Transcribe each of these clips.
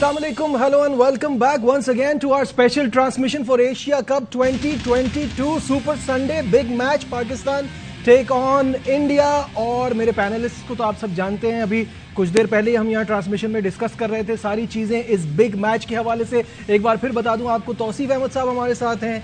Assalamualaikum, hello and welcome back once again to our special transmission for Asia Cup 2022 Super Sunday big match Pakistan take on India। और मेरे panelist को तो आप सब जानते हैं, अभी कुछ देर पहले ही हम यहाँ ट्रांसमिशन में डिस्कस कर रहे थे सारी चीज़ें इस बिग मैच के हवाले से। एक बार फिर बता दूं आपको, तौसीफ अहमद साहब हमारे साथ हैं,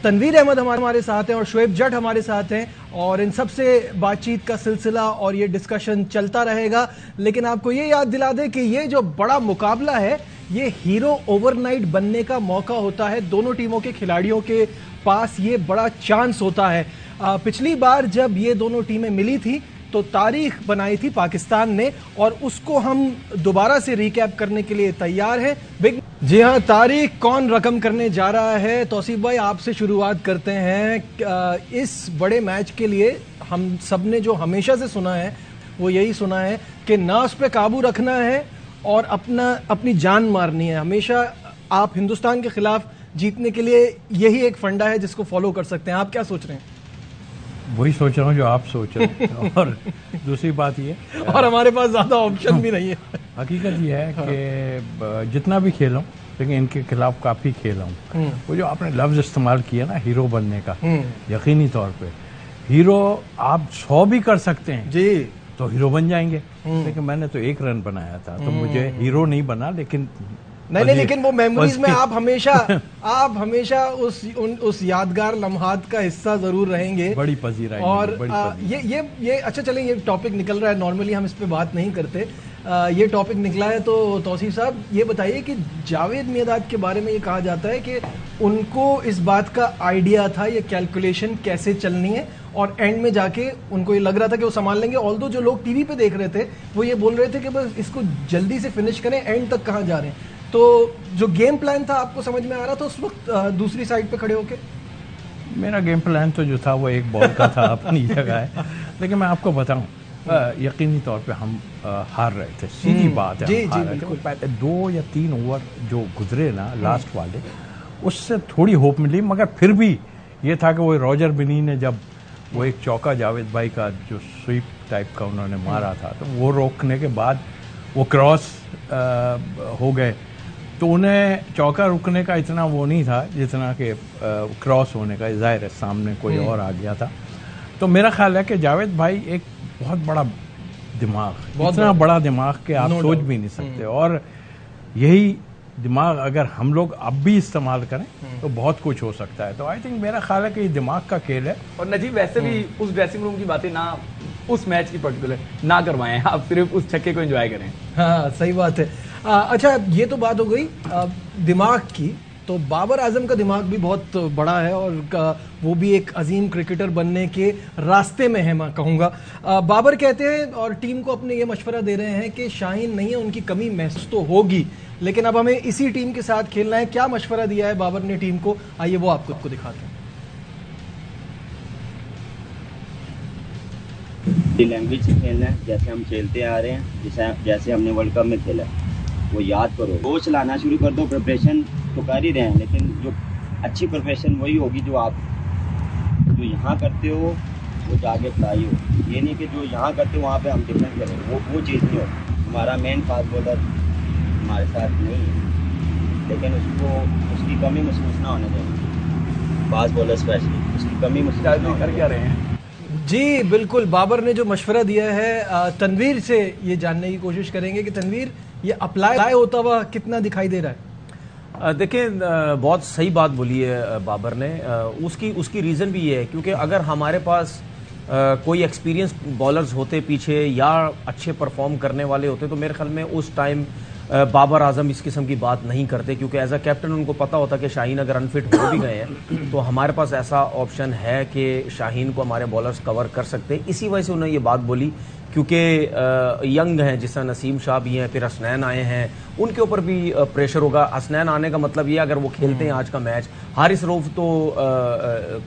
तनवीर अहमद हमारे साथ हैं और शुएब जट हमारे साथ हैं, और इन सब से बातचीत का सिलसिला और ये डिस्कशन चलता रहेगा। लेकिन आपको ये याद दिला दें कि ये जो बड़ा मुकाबला है ये हीरो ओवरनाइट बनने का मौका होता है। दोनों टीमों के खिलाड़ियों के पास ये बड़ा चांस होता है। पिछली बार जब ये दोनों टीमें मिली थी तो तारीख बनाई थी पाकिस्तान ने, और उसको हम दोबारा से रिकैप करने के लिए तैयार हैं। बिग जी हाँ, तारीख कौन रकम करने जा रहा है? तौसीफ भाई आपसे शुरुआत करते हैं। इस बड़े मैच के लिए हम सब ने जो हमेशा से सुना है वो यही सुना है कि नफ्स पे काबू रखना है और अपनी जान मारनी है। हमेशा आप हिंदुस्तान के खिलाफ जीतने के लिए यही एक फंडा है जिसको फॉलो कर सकते हैं। आप क्या सोच रहे हैं? वही सोच रहा हूँ जो आप सोच रहे हैं। और दूसरी बात ये, और हमारे पास ज्यादा ऑप्शन भी नहीं है। हकीकत ये है कि जितना भी खेला हूँ, लेकिन इनके खिलाफ काफी खेला हूँ। वो जो आपने लफ्ज इस्तेमाल किया ना हीरो बनने का, यकीनी तौर पे हीरो आप 100 भी कर सकते हैं जी तो हीरो बन जाएंगे। लेकिन मैंने तो 1 रन बनाया था, तो मुझे हीरो नहीं बना। लेकिन नहीं, लेकिन वो मेमोरीज में आप हमेशा उस यादगार लम्हात का हिस्सा जरूर रहेंगे। बड़ी पजीरा। और ये अच्छा, चलें, ये टॉपिक निकल रहा है, नॉर्मली हम इस पे बात नहीं करते। ये टॉपिक निकला है तो तौसीफ साहब ये बताइए कि जावेद मियांदाद के बारे में ये कहा जाता है कि उनको इस बात का आइडिया था, ये कैलकुलेशन कैसे चलनी है, और एंड में जाके उनको ये लग रहा था कि वो संभाल लेंगे। ऑल्दो जो लोग टीवी पे देख रहे थे वो ये बोल रहे थे कि बस इसको जल्दी से फिनिश करें, एंड तक कहाँ जा रहे हैं। तो जो गेम प्लान था आपको समझ में आ रहा था उस वक्त दूसरी साइड पे खड़े होके? मेरा गेम प्लान तो जो था वो एक बॉल का था, अपनी जगह है। लेकिन मैं आपको बताऊं, यकीनी तौर पे हम हार रहे थे, सीधी बात है। जी, हार रहे थे। पहले 2 या 3 ओवर जो गुजरे ना लास्ट वाले, उससे थोड़ी होप मिली। मगर फिर भी ये था कि वो रॉजर बिनी ने जब वो एक चौका जावेद भाई का जो स्वीप टाइप का उन्होंने मारा था, तो वो रोकने के बाद वो क्रॉस हो गए, तो उन्हें चौका रुकने का इतना वो नहीं था जितना कि क्रॉस होने का। जाहिर है सामने कोई और आ गया था। तो मेरा ख्याल है कि जावेद भाई एक बहुत बड़ा दिमाग, इतना बड़ा दिमाग कि आप सोच भी नहीं सकते। और यही दिमाग अगर हम लोग अब भी इस्तेमाल करें तो बहुत कुछ हो सकता है। तो आई थिंक मेरा ख्याल है कि ये दिमाग का खेल है। और नजीब वैसे भी उस ड्रेसिंग रूम की बातें ना, उस मैच की पर्टिकुलर ना करवाएं, आप सिर्फ उस छक्के को एंजॉय करें। हाँ, सही बात है। अच्छा, ये तो बात हो गई दिमाग की। तो बाबर आजम का दिमाग भी बहुत बड़ा है और वो भी एक अजीम क्रिकेटर बनने के रास्ते में है, मैं कहूँगा। बाबर कहते हैं और टीम को अपने ये मशवरा दे रहे हैं कि शाहीन नहीं है, उनकी कमी महसूस तो होगी, लेकिन अब हमें इसी टीम के साथ खेलना है। क्या मशवरा दिया है बाबर ने टीम को, आइए वो आपको दिखाते हैं। लैंग्वेज से खेलना है जैसे हम खेलते आ रहे हैं, जैसे हमने वर्ल्ड कप में खेला, वो याद करो। कोच लाना शुरू कर दो, प्रिपरेशन तो कर ही रहे हैं, लेकिन जो अच्छी प्रिपरेशन वही होगी जो आप जो यहाँ करते हो वो जाके अप्लाई हो। ये नहीं कि जो यहाँ करते हो वहाँ पे हम डिफरेंट करें, वो चीज़ नहीं हो। हमारा मेन फास्ट बॉलर हमारे साथ नहीं है, लेकिन उसकी कमी महसूस ना होने चाहिए। फास्ट बॉलर स्पेशली उसकी कमी महसूस कर क्या रहे हैं। जी बिल्कुल, बाबर ने जो मशवरा दिया है, तनवीर से ये जानने की कोशिश करेंगे कि तनवीर ये अप्लाई होता हुआ कितना दिखाई दे रहा है? देखिए, बहुत सही बात बोली है बाबर ने। उसकी रीज़न भी ये है क्योंकि अगर हमारे पास कोई एक्सपीरियंस बॉलर्स होते पीछे या अच्छे परफॉर्म करने वाले होते तो मेरे ख्याल में उस टाइम बाबर आजम इस किस्म की बात नहीं करते, क्योंकि एज अ कैप्टन उनको पता होता कि शाहीन अगर अनफिट हो भी गए हैं तो हमारे पास ऐसा ऑप्शन है कि शाहीन को हमारे बॉलर्स कवर कर सकते हैं। इसी वजह से उन्होंने ये बात बोली, क्योंकि यंग हैं, जिस तरह नसीम शाह भी हैं, फिर हसनैन आए हैं, उनके ऊपर भी प्रेशर होगा। हसनैन आने का मतलब ये अगर वो खेलते हैं आज का मैच, हारिस रऊफ तो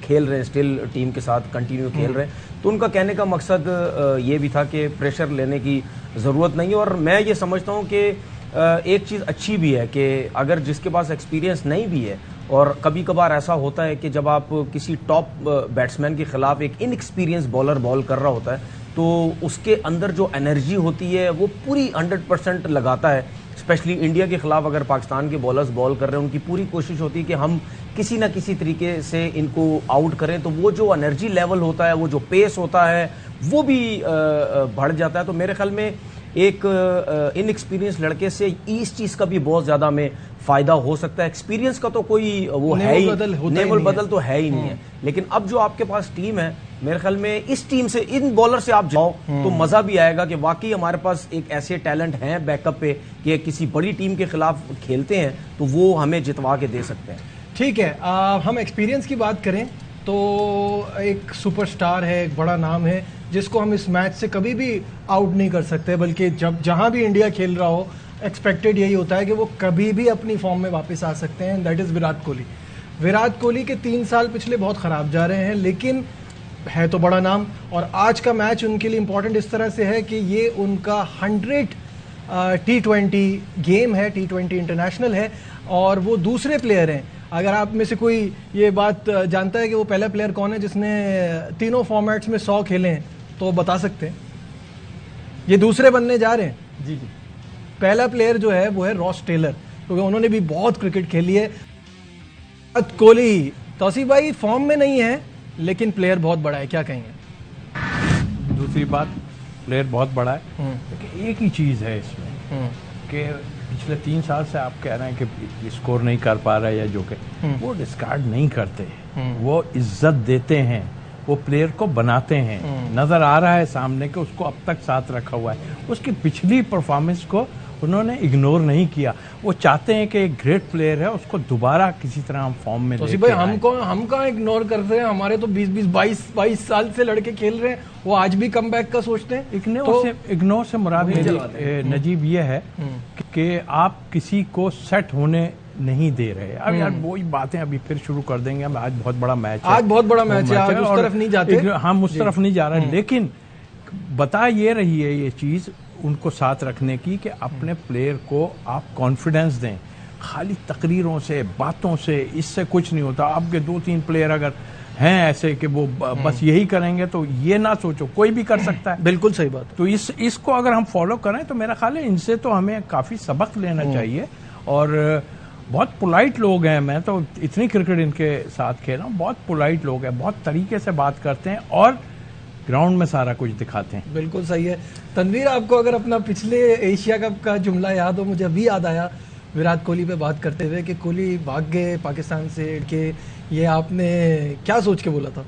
खेल रहे हैं, स्टिल टीम के साथ कंटिन्यू खेल रहे हैं, तो उनका कहने का मकसद ये भी था कि प्रेशर लेने की ज़रूरत नहीं है। और मैं ये समझता हूँ कि एक चीज़ अच्छी भी है कि अगर जिसके पास एक्सपीरियंस नहीं भी है, और कभी कभार ऐसा होता है कि जब आप किसी टॉप बैट्समैन के खिलाफ एक इनएक्सपीरियंस बॉलर बॉल कर रहा होता है तो उसके अंदर जो एनर्जी होती है वो पूरी 100% लगाता है स्पेशली इंडिया के खिलाफ अगर पाकिस्तान के बॉलर्स बॉल कर रहे हैं, उनकी पूरी कोशिश होती है कि हम किसी ना किसी तरीके से इनको आउट करें, तो वो जो एनर्जी लेवल होता है, वो जो पेस होता है, वो भी बढ़ जाता है। तो मेरे ख्याल में एक इनएक्सपीरियंस लड़के से इस चीज का भी बहुत ज्यादा में फायदा हो सकता है। एक्सपीरियंस का तो कोई वो है ही, नेमल बदल तो है ही नहीं है। लेकिन अब जो आपके पास टीम है, मेरे ख्याल में इस टीम से, इन बॉलर से आप जाओ तो मजा भी आएगा कि वाकई हमारे पास एक ऐसे टैलेंट हैं बैकअप पे कि किसी बड़ी टीम के खिलाफ खेलते हैं तो वो हमें जितवा के दे सकते हैं। ठीक है, हम एक्सपीरियंस की बात करें तो एक सुपरस्टार है, एक बड़ा नाम है जिसको हम इस मैच से कभी भी आउट नहीं कर सकते, बल्कि जब जहां भी इंडिया खेल रहा हो एक्सपेक्टेड यही होता है कि वो कभी भी अपनी फॉर्म में वापस आ सकते हैं, दैट इज़ विराट कोहली। विराट कोहली के 3 साल पिछले बहुत ख़राब जा रहे हैं, लेकिन है तो बड़ा नाम, और आज का मैच उनके लिए इम्पोर्टेंट इस तरह से है कि ये उनका 100 T20 गेम है, T20 इंटरनेशनल है, और वो दूसरे प्लेयर हैं। अगर आप में से कोई ये बात जानता है कि वो पहला प्लेयर कौन है जिसने तीनों फॉर्मेट्स में 100 खेले हैं, तो वो बता सकते हैं। ये दूसरे बनने जा रहे हैं। जी जी। पहला प्लेयर जो है वो है रॉस टेलर, क्योंकि उन्होंने भी बहुत क्रिकेट खेली है। कोहली, तौसीफ भाई फॉर्म में नहीं है लेकिन प्लेयर बहुत बड़ा है, क्या कहेंगे? दूसरी बात, प्लेयर बहुत बड़ा है, लेकिन एक ही चीज़ है इसमें कि पिछले 3 साल से आप कह रहे हैं कि स्कोर नहीं कर पा रहा है या जो कि वो डिस्कार्ड नहीं करते, वो इज्जत देते हैं, वो प्लेयर को बनाते हैं। नजर आ रहा है सामने कि उसको अब तक साथ रखा हुआ है, उसकी पिछली परफॉर्मेंस को उन्होंने इग्नोर नहीं किया। वो चाहते हैं कि एक ग्रेट प्लेयर है, उसको दोबारा किसी तरह हम फॉर्म में लेके भाई आएं। हम कहाँ इग्नोर कर रहे हैं? हमारे तो 22 साल से लड़के खेल रहे हैं, वो आज भी कमबैक का सोचते हैं। इग्नोर से मुराद नजीब ये है कि आप किसी को सेट होने नहीं दे रहे। अब यार वही बातें अभी फिर शुरू कर देंगे। हम आज बहुत बड़ा मैच है, आज बहुत बड़ा मैच है, आज उस तरफ नहीं जाते, हम उस तरफ नहीं जा रहे, लेकिन बता ये रही है ये चीज उनको साथ रखने की कि अपने प्लेयर को आप कॉन्फिडेंस दें। खाली तकरीरों से, बातों से इससे कुछ नहीं होता। आपके 2-3 प्लेयर अगर हैं ऐसे कि वो बस यही करेंगे तो ये ना सोचो, कोई भी कर सकता है। बिल्कुल सही बात। तो इसको अगर हम फॉलो करें तो मेरा ख्याल है इनसे तो हमें काफी सबक लेना चाहिए। और बहुत पोलाइट लोग हैं, मैं तो इतनी क्रिकेट इनके साथ खेला हूँ, बहुत पोलाइट लोग हैं, बहुत तरीके से बात करते हैं और ग्राउंड में सारा कुछ दिखाते हैं। बिल्कुल सही है। तनवीर, आपको अगर अपना पिछले एशिया कप का जुमला याद हो, मुझे अभी याद आया विराट कोहली पे बात करते हुए कि कोहली भाग गए पाकिस्तान से, कि ये आपने क्या सोच के बोला था?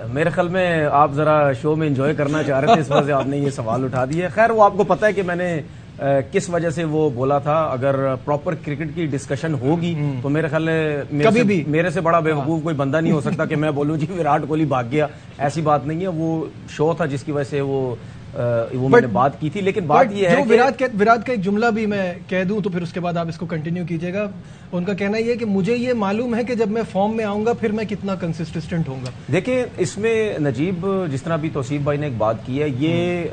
मेरे ख्याल में आप जरा शो में एंजॉय करना चाह रहे थे, इस वजह से आपने ये सवाल उठा दिया। खैर, वो आपको पता है कि मैंने किस वजह से वो बोला था। अगर प्रॉपर क्रिकेट की डिस्कशन होगी तो मेरे ख्याल में मेरे से बड़ा बेवकूफ कोई बंदा नहीं हो सकता कि मैं बोलूं जी विराट कोहली भाग गया। ऐसी बात नहीं है, वो शो था जिसकी वजह से वो मैंने बात की थी। लेकिन बात ये है कि विराट का एक जुमला भी मैं कह दूं तो फिर उसके बाद आप इसको कंटिन्यू कीजिएगा। उनका कहना ये है कि मुझे ये मालूम है कि जब मैं फॉर्म में आऊंगा फिर मैं कितना कंसिस्टेंट होऊंगा। देखिए, इसमें नजीब, जिस तरह अभी तौसीफ भाई ने एक बात की है, ये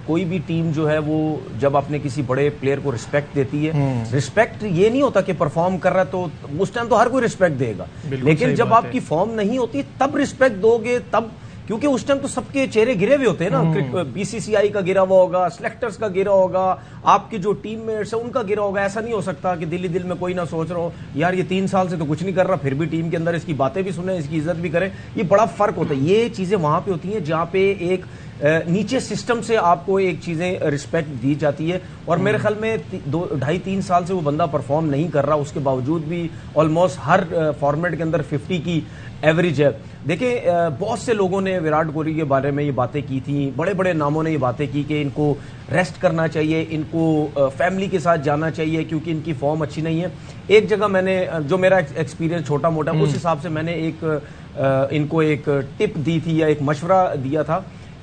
कोई भी टीम जो है वो जब अपने किसी बड़े प्लेयर को रिस्पेक्ट देती है, रिस्पेक्ट ये नहीं होता कि परफॉर्म कर रहा है तो उस टाइम तो हर कोई रिस्पेक्ट देगा, लेकिन जब आपकी फॉर्म नहीं होती तब रिस्पेक्ट दोगे, तब क्योंकि उस टाइम तो सबके चेहरे गिरे हुए होते हैं ना। बीसीसीआई का गिरा हुआ होगा, सिलेक्टर्स का गिरा होगा, आपके जो टीममेट्स है उनका गिरा होगा। ऐसा नहीं हो सकता कि दिल ही दिल में कोई ना सोच रहा हो यार ये 3 साल से तो कुछ नहीं कर रहा, फिर भी टीम के अंदर इसकी बातें भी सुने, इसकी इज्जत भी करें। ये बड़ा फर्क होता है। ये चीजें वहां पे होती हैं जहां पे एक नीचे सिस्टम से आपको एक चीजें रिस्पेक्ट दी जाती है। और मेरे ख्याल में 2-2.5-3 साल से वो बंदा परफॉर्म नहीं कर रहा, उसके बावजूद भी ऑलमोस्ट हर फॉर्मेट के अंदर 50 की एवरेज है। देखिए, बहुत से लोगों ने विराट कोहली के बारे में ये बातें की थी, बड़े बड़े नामों ने ये बातें की कि इनको रेस्ट करना चाहिए, इनको फैमिली के साथ जाना चाहिए क्योंकि इनकी फॉर्म अच्छी नहीं है। एक जगह मैंने, जो मेरा एक्सपीरियंस छोटा मोटा उस हिसाब से मैंने इनको एक टिप दी थी या एक मशवरा दिया था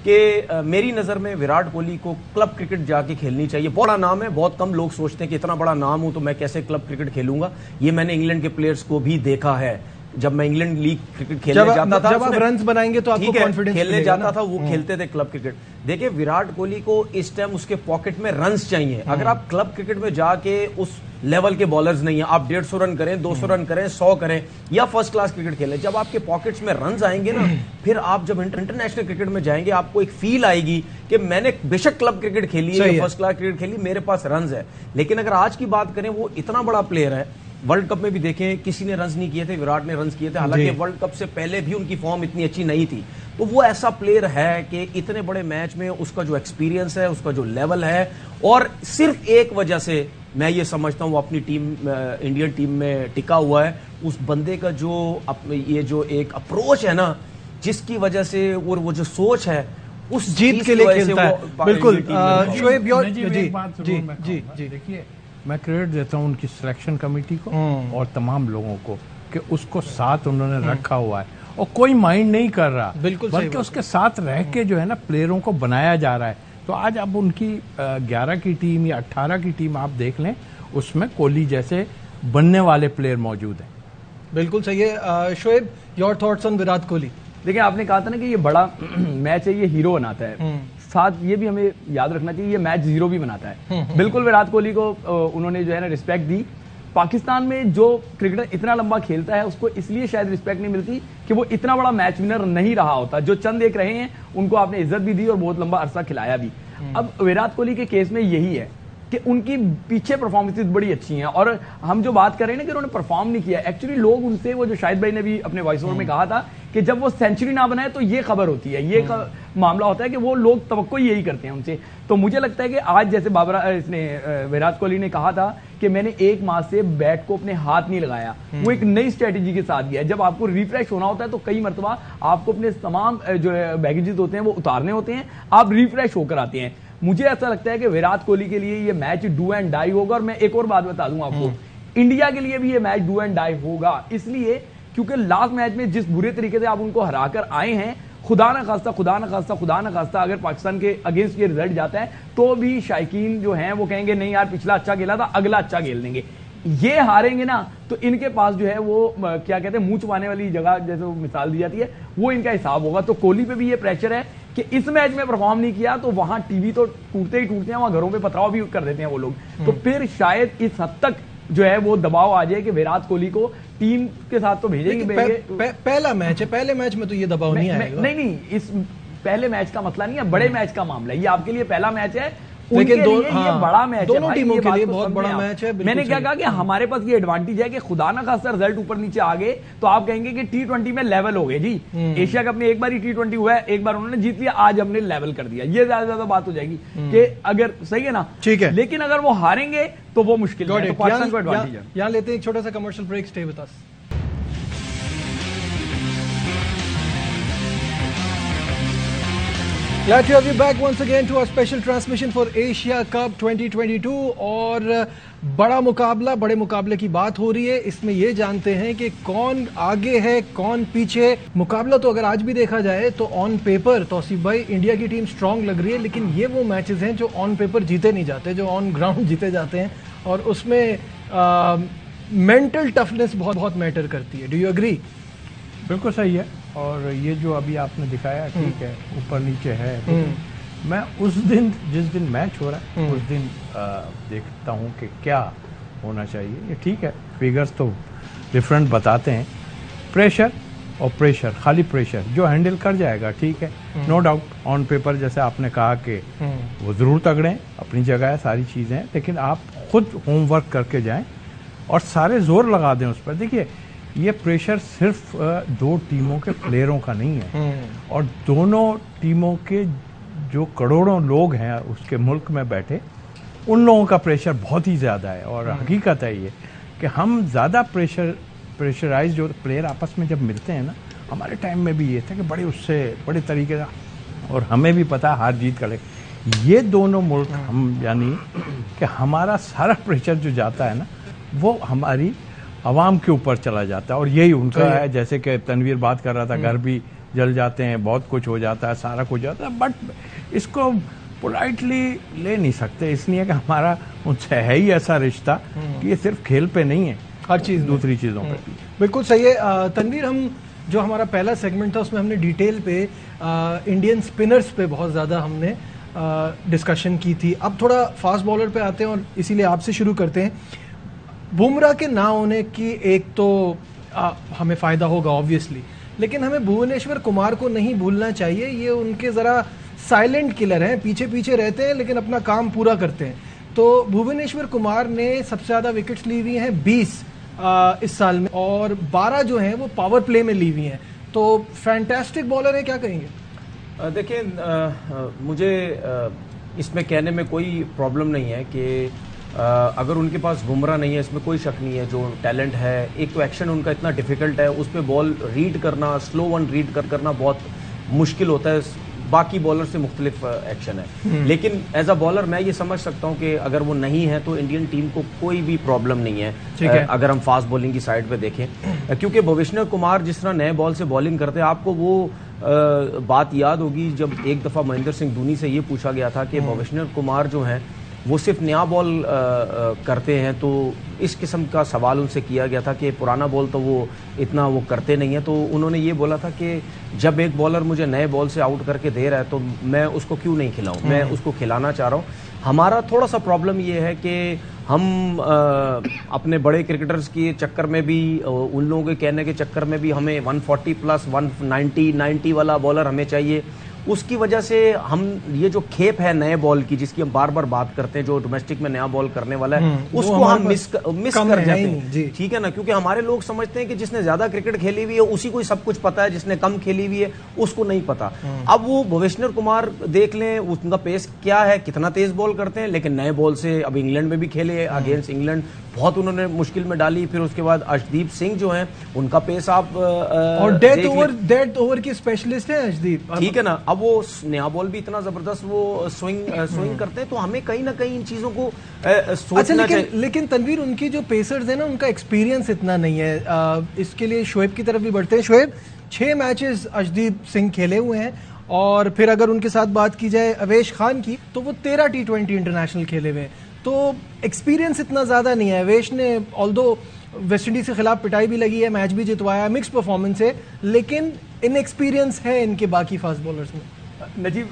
कि मेरी नज़र में विराट कोहली को क्लब क्रिकेट जाके खेलनी चाहिए। बड़ा नाम है, बहुत कम लोग सोचते हैं कि इतना बड़ा नाम हूं तो मैं कैसे क्लब क्रिकेट खेलूंगा। ये मैंने इंग्लैंड के प्लेयर्स को भी देखा है जब मैं इंग्लैंड लीग क्रिकेट खेलने जाता था, जब आप रन्स बनाएंगे तो आपको ठीक है, कॉन्फिडेंस खेलने मिलेगा जाता ना? था, वो खेलते थे क्लब क्रिकेट। देखिए विराट कोहली को इस टाइम उसके पॉकेट में रन्स चाहिए। अगर आप क्लब क्रिकेट में जाके उस लेवल के बॉलर्स नहीं है, आप 150 रन करें, 200 रन करें, 100 करें या फर्स्ट क्लास क्रिकेट खेलें, जब आपके पॉकेट्स में रन्स आएंगे ना, फिर आप जब इंटरनेशनल क्रिकेट में जाएंगे आपको एक फील आएगी कि मैंने बेशक क्लब क्रिकेट खेली है या फर्स्ट क्लास क्रिकेट खेली, मेरे पास रन्स है। लेकिन अगर आज की बात करें, वो इतना बड़ा प्लेयर है, वर्ल्ड कप में भी देखें किसी ने रन्स नहीं किए थे, विराट ने रन्स किए थे, हालांकि वर्ल्ड कप से पहले भी उनकी फॉर्म इतनी अच्छी नहीं थी। तो वो ऐसा प्लेयर है कि इतने बड़े मैच में उसका जो एक्सपीरियंस है, उसका जो लेवल है, और सिर्फ एक वजह से मैं ये समझता हूं वो अपनी टीम, इंडियन टीम में टिका हुआ है। उस बंदे का जो ये जो एक अप्रोच है ना, जिसकी वजह से, और वो जो सोच है, उस जीत चीज के की लिए वजह से खेलता है। वो बिल्कुल इंडियन टीम में शोएब योर नजीब, जी एक बात जी जरूर मैं जी कहूंगा। जी देखिए, मैं क्रेडिट देता हूं उनकी सिलेक्शन कमेटी को और तमाम लोगों को कि उसको साथ उन्होंने रखा हुआ है और कोई माइंड नहीं कर रहा, बिल्कुल सही बल्कि बात। उसके साथ रह के जो है ना प्लेयरों को बनाया जा रहा है। तो आज अब उनकी 11 की टीम या 18 की टीम आप देख लें, उसमें कोहली जैसे बनने वाले प्लेयर मौजूद हैं। बिल्कुल सही है। Shoaib, your thoughts on Virat Kohli? देखिए, आपने कहा था ना कि ये बड़ा मैच है, ये हीरो बनाता है, साथ ये भी हमें याद रखना चाहिए ये मैच जीरो भी बनाता है। बिल्कुल विराट कोहली को उन्होंने जो है ना रिस्पेक्ट दी। पाकिस्तान में जो क्रिकेटर इतना लंबा खेलता है उसको इसलिए शायद रिस्पेक्ट नहीं मिलती कि वो इतना बड़ा मैच विनर नहीं रहा होता। जो चंद एक रहे हैं उनको आपने इज्जत भी दी और बहुत लंबा अरसा खिलाया भी। अब विराट कोहली के केस में यही है कि उनकी पीछे परफॉर्मेंसेस बड़ी अच्छी हैं, और हम जो बात कर रहे हैं ना कि उन्होंने परफॉर्म नहीं किया, एक्चुअली लोग उनसे, वो जो शाहिद भाई ने भी अपने वॉइस ओवर में कहा था कि जब वो सेंचुरी ना बनाए तो ये खबर होती है, ये मामला होता है कि वो लोग तवक्को यही करते हैं उनसे। तो मुझे लगता है कि आज जैसे विराट कोहली ने कहा था कि मैंने 1 माह से बैट को अपने हाथ नहीं लगाया, वो एक नई स्ट्रेटेजी के साथ गया। जब आपको रिफ्रेश होना होता है तो कई मरतबा आपको अपने तमाम जो बैगेजेस होते हैं वो उतारने होते हैं, आप रिफ्रेश होकर आते हैं। मुझे ऐसा लगता है कि विराट कोहली के लिए ये मैच डू एंड डाई होगा। और मैं एक और बात बता दूं आपको, इंडिया के लिए भी ये मैच डू एंड डाई होगा, इसलिए क्योंकि लास्ट मैच में जिस बुरे तरीके से आप उनको हराकर आए हैं, खुदा ना खास्ता अगर पाकिस्तान के अगेंस्ट ये रिजल्ट जाता है तो भी शायकीन जो हैं वो कहेंगे नहीं यार पिछला अच्छा खेला था, अगला अच्छा खेल देंगे। ये हारेंगे ना तो इनके पास जो है वो क्या कहते हैं, मुंह छुपाने वाली जगह जैसे वो मिसाल दी जाती है, वो इनका हिसाब होगा। तो कोहली पे भी ये प्रेशर है कि इस मैच में परफॉर्म नहीं किया तो वहां टीवी तो टूटते ही टूटते हैं, वहां घरों पे पथराव भी कर देते हैं वो लोग। तो फिर शायद इस हद तक जो है वो दबाव आ जाए कि विराट कोहली को टीम के साथ तो भेजेंगे। पहला मैच है, पहले मैच में तो ये दबाव नहीं आएगा। नहीं, इस पहले मैच का मसला नहीं है, बड़े मैच का मामला है। ये आपके लिए पहला मैच है, लेकिन ये बड़ा मैच है, दोनों भाई, टीमों ये के बात लिए को बहुत समझें बड़ा आप। मैच है। मैंने क्या कहा कि हमारे पास ये एडवांटेज है कि खुदा ना खास्ता रिजल्ट ऊपर नीचे आ गए तो आप कहेंगे कि T20 में लेवल हो गए जी। एशिया कप में एक बार ही T20 हुआ है, एक बार उन्होंने जीत लिया, आज हमने लेवल कर दिया। ये ज्यादा बात हो जाएगी कि अगर सही है ना, ठीक है, लेकिन अगर वो हारेंगे तो वो मुश्किल है, तो पाकिस्तान को एडवांटेज है। यहाँ लेते हैं एक छोटा सा commercial break, stay with us. Glad to have you back once again to our special transmission for Asia Cup 2022। और बड़ा मुकाबला, बड़े मुकाबले की बात हो रही है। इसमें ये जानते हैं कि कौन आगे है कौन पीछे। मुकाबला तो अगर आज भी देखा जाए तो ऑन पेपर तौसीफ भाई इंडिया की टीम स्ट्रांग लग रही है, लेकिन ये वो मैचेस हैं जो ऑन पेपर जीते नहीं जाते, जो ऑन ग्राउंड जीते जाते हैं, और उसमें मेंटल टफनेस बहुत बहुत मैटर करती है। Do you agree? बिल्कुल सही है। और ये जो अभी आपने दिखाया ठीक है, ऊपर नीचे है, मैं उस दिन जिस दिन मैच हो रहा है उस दिन देखता हूँ कि क्या होना चाहिए। ये ठीक है, फिगर्स तो डिफरेंट बताते हैं, प्रेशर और प्रेशर, खाली प्रेशर जो हैंडल कर जाएगा ठीक है, नो डाउट। ऑन पेपर जैसे आपने कहा कि वो ज़रूर तगड़े हैं, अपनी जगह है, सारी चीज़ें हैं, लेकिन आप खुद होमवर्क करके जाएं और सारे जोर लगा दें उस पर। देखिए ये प्रेशर सिर्फ 2 टीमों के प्लेयरों का नहीं है, और दोनों टीमों के जो करोड़ों लोग हैं उसके मुल्क में बैठे, उन लोगों का प्रेशर बहुत ही ज़्यादा है। और हकीकत है ये कि हम ज़्यादा प्रेशराइज जो प्लेयर आपस में जब मिलते हैं ना, हमारे टाइम में भी ये था कि बड़े तरीके से, और हमें भी पता है हार जीत का, ये दोनों मुल्क हम यानी कि हमारा सारा प्रेशर जो जाता है ना वो हमारी आवाम के ऊपर चला जाता है, और यही उनका है। जैसे कि तनवीर बात कर रहा था, घर भी जल जाते हैं, बहुत कुछ हो जाता है, सारा कुछ जाता है, बट इसको पोलाइटली ले नहीं सकते, इसलिए कि हमारा उनसे है ही ऐसा रिश्ता कि ये सिर्फ खेल पे नहीं है, हर चीज़ में। दूसरी चीज़ों पे भी। बिल्कुल सही है। तनवीर, हम जो हमारा पहला सेगमेंट था उसमें हमने डिटेल पे इंडियन स्पिनर्स पे बहुत ज़्यादा हमने डिस्कशन की थी। अब थोड़ा फास्ट बॉलर पे आते हैं और इसीलिए आपसे शुरू करते हैं। बुमराह के ना होने की एक तो हमें फ़ायदा होगा ऑब्वियसली, लेकिन हमें भुवनेश्वर कुमार को नहीं भूलना चाहिए। ये उनके ज़रा साइलेंट किलर हैं, पीछे पीछे रहते हैं लेकिन अपना काम पूरा करते हैं। तो भुवनेश्वर कुमार ने सबसे ज़्यादा विकेट्स ली हुई हैं 20 इस साल में, और 12 जो हैं वो पावर प्ले में ली हुई हैं। तो फैंटास्टिक बॉलर है, क्या कहेंगे? देखिए, मुझे इसमें कहने में कोई प्रॉब्लम नहीं है कि अगर उनके पास बुमराह नहीं है, इसमें कोई शक नहीं है। जो टैलेंट है, एक तो एक्शन उनका इतना डिफिकल्ट है, उस पर बॉल रीड करना, स्लो वन रीड करना बहुत मुश्किल होता है। बाकी बॉलर से मुख्तलिफ एक्शन है, लेकिन एज अ बॉलर मैं ये समझ सकता हूँ कि अगर वो नहीं है तो इंडियन टीम को कोई भी प्रॉब्लम नहीं है, अगर हम फास्ट बॉलिंग की साइड पे देखें। क्योंकि भुवनेश्वर कुमार जिस तरह नए बॉल से बॉलिंग करते हैं, आपको वो बात याद होगी जब एक दफ़ा महेंद्र सिंह धोनी से ये पूछा गया था कि भुवनेश्वर कुमार जो हैं वो सिर्फ नया बॉल करते हैं, तो इस किस्म का सवाल उनसे किया गया था कि पुराना बॉल तो वो इतना वो करते नहीं है। तो उन्होंने ये बोला था कि जब एक बॉलर मुझे नए बॉल से आउट करके दे रहा है तो मैं उसको क्यों नहीं खिलाऊं, मैं उसको खिलाना चाह रहा हूं। हमारा थोड़ा सा प्रॉब्लम ये है कि हम अपने बड़े क्रिकेटर्स के चक्कर में भी, उन लोगों के कहने के चक्कर में भी हमें 140 प्लस 190 वाला बॉलर हमें चाहिए। उसकी वजह से हम ये जो खेप है नए बॉल की, जिसकी हम बार बार बात करते हैं, जो डोमेस्टिक में नया बॉल करने वाला है, उसको हम मिस कर जाते हैं, ठीक है ना। क्योंकि हमारे लोग समझते हैं कि जिसने ज्यादा क्रिकेट खेली हुई है उसी को ही सब कुछ पता है, जिसने कम खेली हुई है उसको नहीं पता। अब वो भुवनेश्वर कुमार देख लें, उनका पेस क्या है, कितना तेज बॉल करते हैं, लेकिन नए बॉल से अब इंग्लैंड में भी खेले, अगेंस्ट इंग्लैंड बहुत उन्होंने मुश्किल में डाली। फिर उसके बाद अर्शदीप सिंह जो हैं, उनका पेस आप और डेथ ओवर की स्पेशलिस्ट है अर्शदीप, ठीक है ना। अब वो नया बॉल भी इतना जबरदस्त वो स्विंग करते हैं, तो हमें कहीं ना कहीं इन चीजों को सोचना चाहिए। लेकिन तनवीर, उनकी जो पेसर्स है ना, उनका एक्सपीरियंस इतना नहीं है। इसके लिए शोएब की तरफ भी बढ़ते हैं। शोएब, 6 मैचेस अर्शदीप सिंह खेले हुए हैं, और फिर अगर उनके साथ बात की जाए अवेश खान की, तो वो 13 T20 इंटरनेशनल खेले हुए हैं। तो एक्सपीरियंस इतना ज़्यादा नहीं है। अवेश ने ऑल्दो वेस्ट इंडीज के खिलाफ पिटाई भी लगी है, मैच भी जितवाया, मिक्स परफॉर्मेंस है, लेकिन इनएक्सपीरियंस है इनके बाकी फास्ट बॉलर्स में। नजीब,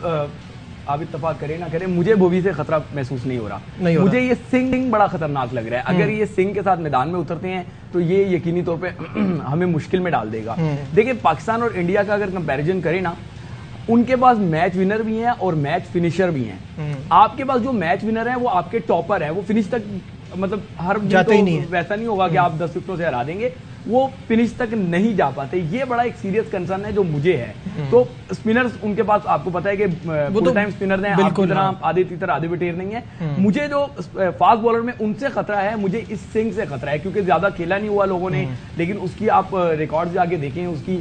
आप इत्तेफाक करें ना करें, मुझे भुवी से खतरा महसूस नहीं हो रहा। हो मुझे ये सिंह बड़ा खतरनाक लग रहा है। अगर ये सिंह के साथ मैदान में उतरते हैं तो ये यकीनी तौर पे हमें मुश्किल में डाल देगा। देखिए, पाकिस्तान और इंडिया का अगर कंपैरिजन करें ना, उनके पास मैच विनर भी हैं और मैच फिनिशर भी हैं। आपके पास जो मैच विनर है वो आपके टॉपर है, वो फिनिश तक मतलब हर जाते ही नहीं है। वैसा नहीं होगा कि आप 10 विकेटों से हरा देंगे, वो फिनिश तक नहीं जा पाते। ये बड़ा एक सीरियस कंसर्न है जो मुझे है। तो स्पिनर्स उनके पास, आपको पता है कि फुल टाइम स्पिनर हैं, आपकी तरह आधे तीतर आधे विकेट नहीं है। मुझे जो फास्ट बॉलर में उनसे खतरा है, मुझे इस सिंह से खतरा है, क्योंकि ज्यादा खेला नहीं हुआ लोगों ने, लेकिन उसकी आप रिकॉर्ड जाके देखें, उसकी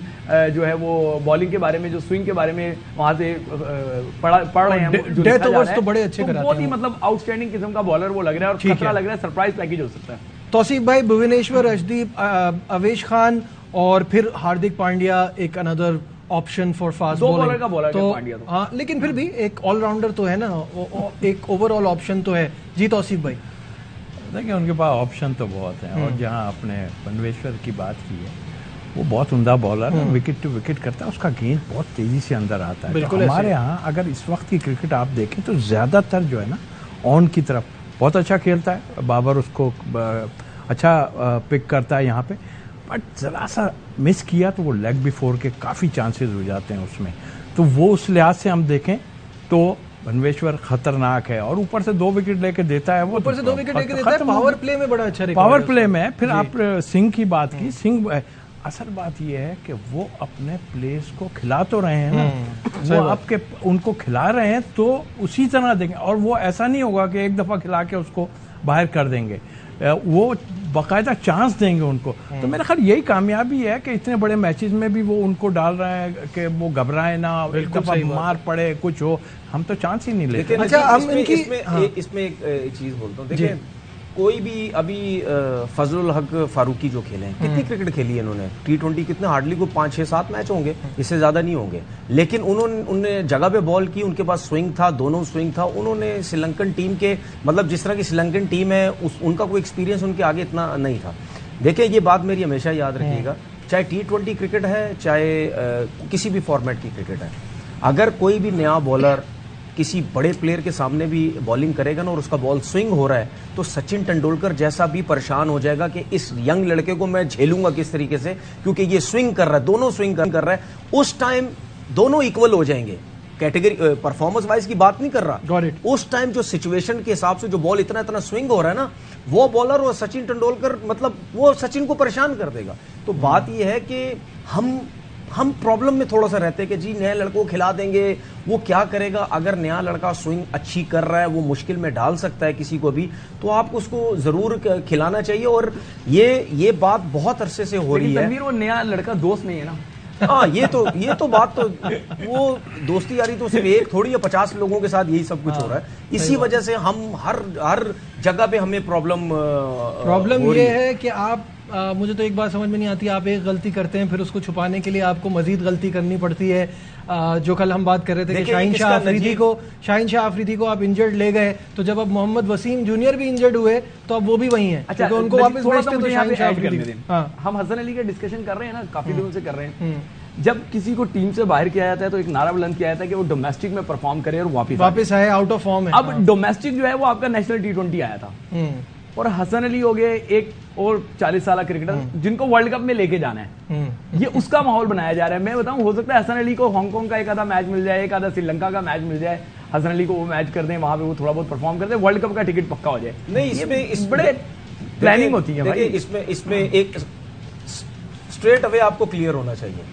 जो है वो बॉलिंग के बारे में, जो स्विंग के बारे में वहां से पढ़ रहे हैं, डेथ ओवर्स तो बड़े अच्छे कराते हैं। बहुत ही मतलब आउटस्टैंडिंग किस्म का बॉलर वो लग रहा है, और खतरा लग रहा है, सरप्राइज पैकेज हो सकता है। तौसीफ भाई, भुवनेश्वर, अर्शदीप, अवेश खान और फिर हार्दिक पांड्या एक another option for fast bowling. 2 bowler का बॉलर है पांड्या तो। हाँ, लेकिन फिर भी एक ऑलराउंडर तो है ना, एक ओवरऑल ऑप्शन तो है। जी तौसीफ भाई। देखिए, उनके पास ऑप्शन तो बहुत है, और जहाँ आपने भुवनेश्वर की बात की है, वो बहुत उम्दा बॉलर है, विकेट टू विकेट करता है, उसका गेंद बहुत तेजी से अंदर आता है। तो हमारे यहाँ अगर इस वक्त की क्रिकेट आप देखें तो ज्यादातर जो है ना ऑन की तरफ बहुत अच्छा खेलता है, बाबर उसको अच्छा पिक करता है यहाँ पे, बट ज़रा सा मिस किया तो वो लेग बिफोर के काफ़ी चांसेस हो जाते हैं उसमें। तो वो उस लिहाज से हम देखें तो भुवनेश्वर खतरनाक है, और ऊपर से 2 विकेट लेके देता है, वो ऊपर से 2 विकेट लेके देता है, पावर प्ले में बड़ा अच्छा पावर प्ले में। फिर आप सिंह की बात की, सिंह असल बात यह है कि वो अपने प्लेयर्स को खिला तो रहे हैं ना, वो आपके उनको खिला रहे हैं तो उसी तरह देंगे, और वो ऐसा नहीं होगा कि एक दफा खिला के उसको बाहर कर देंगे, वो बाकायदा चांस देंगे उनको। तो मेरा ख्याल यही कामयाबी है कि इतने बड़े मैचेस में भी वो उनको डाल रहे हैं कि वो घबराए ना, एक दफा मार पड़े कुछ हो, हम तो चांस ही नहीं लेते। अच्छा, इसमें एक चीज बोलता हूँ, देखिए कोई भी अभी फजलुल हक फारूकी जो खेले हैं, कितनी क्रिकेट खेली है इन्होंने, T20 कितने, हार्डली को 5, 6, 7 मैच होंगे, इससे ज्यादा नहीं होंगे, लेकिन उन्होंने जगह पे बॉल की, उनके पास स्विंग था, दोनों स्विंग था। उन्होंने श्रीलंकन टीम के, मतलब जिस तरह की श्रीलंकन टीम है उनका कोई एक्सपीरियंस उनके आगे इतना नहीं था। देखिए ये बात मेरी हमेशा याद रखिएगा, चाहे T20 क्रिकेट है चाहे किसी भी फॉर्मेट की क्रिकेट है, अगर कोई भी नया बॉलर किसी बड़े प्लेयर के सामने भी बॉलिंग करेगा ना और उसका बॉल स्विंग हो रहा है तो सचिन तेंदुलकर जैसा भी परेशान हो जाएगा कि इस यंग लड़के को मैं झेलूंगा किस तरीके से, क्योंकि ये स्विंग कर रहा है, दोनों स्विंग कर रहा है। उस टाइम दोनों इक्वल हो जाएंगे, कैटेगरी परफॉर्मेंस वाइज की बात नहीं कर रहा, उस टाइम जो सिचुएशन के हिसाब से जो बॉल इतना इतना स्विंग हो रहा है ना, वो बॉलर और सचिन तेंदुलकर मतलब वो सचिन को परेशान कर देगा। तो बात ये है कि हम प्रॉब्लम में थोड़ा सा रहते हैं कि जी नए लड़कों को खिला देंगे, वो क्या करेगा, अगर नया लड़का स्विंग अच्छी कर रहा है, वो मुश्किल में डाल सकता है किसी को भी, तो आपको उसको जरूर खिलाना चाहिए। और ये बात बहुत अरसे से हो रही है। तनवीर, वो नया लड़का दोस्त नहीं है ना। हाँ, ये तो बात तो, वो दोस्ती यारी तो सिर्फ एक थोड़ी है, 50 लोगों के साथ यही सब कुछ हो रहा है। इसी वजह से हम हर जगह पे हमें प्रॉब्लम ये है कि आप मुझे तो एक बात समझ में नहीं आती, आप एक गलती करते हैं फिर उसको छुपाने के लिए आपको मजीद गलती करनी पड़ती है। जो कल हम बात कर रहे थे कि शाहीन शाह अफरीदी को आप इंजर्ड ले गए, तो जब अब मोहम्मद वसीम जूनियर भी इंजर्ड हुए तो अब वो भी वहीं है। अच्छा, उनको वापस भेजते तो शाहीन शाह अफरीदी। हम हसन अली का डिस्कशन कर रहे हैं ना, काफी दिनों से कर रहे हैं। जब किसी को टीम से बाहर किया जाता है तो एक नारा बुलंद किया जाता है कि वो डोमेस्टिक में परफॉर्म करे और वापस आए, आउट ऑफ फॉर्म है। अब डोमेस्टिक जो है वो आपका नेशनल T20 आया था, और हसन अली हो गए एक और 40 साल क्रिकेटर जिनको वर्ल्ड कप में लेके जाना है। ये उसका माहौल बनाया जा रहा है। मैं बताऊं, हो सकता है हसन अली को हांगकांग का एक आधा मैच मिल जाए, एक आधा श्रीलंका का मैच मिल जाए, हसन अली को वो मैच कर दें, वहां पे वो थोड़ा बहुत परफॉर्म कर दे, वर्ल्ड कप का टिकट पक्का हो जाए। नहीं, इसमें बड़े प्लानिंग होती है भाई। इसमें एक स्ट्रेट अवे आपको क्लियर होना चाहिए।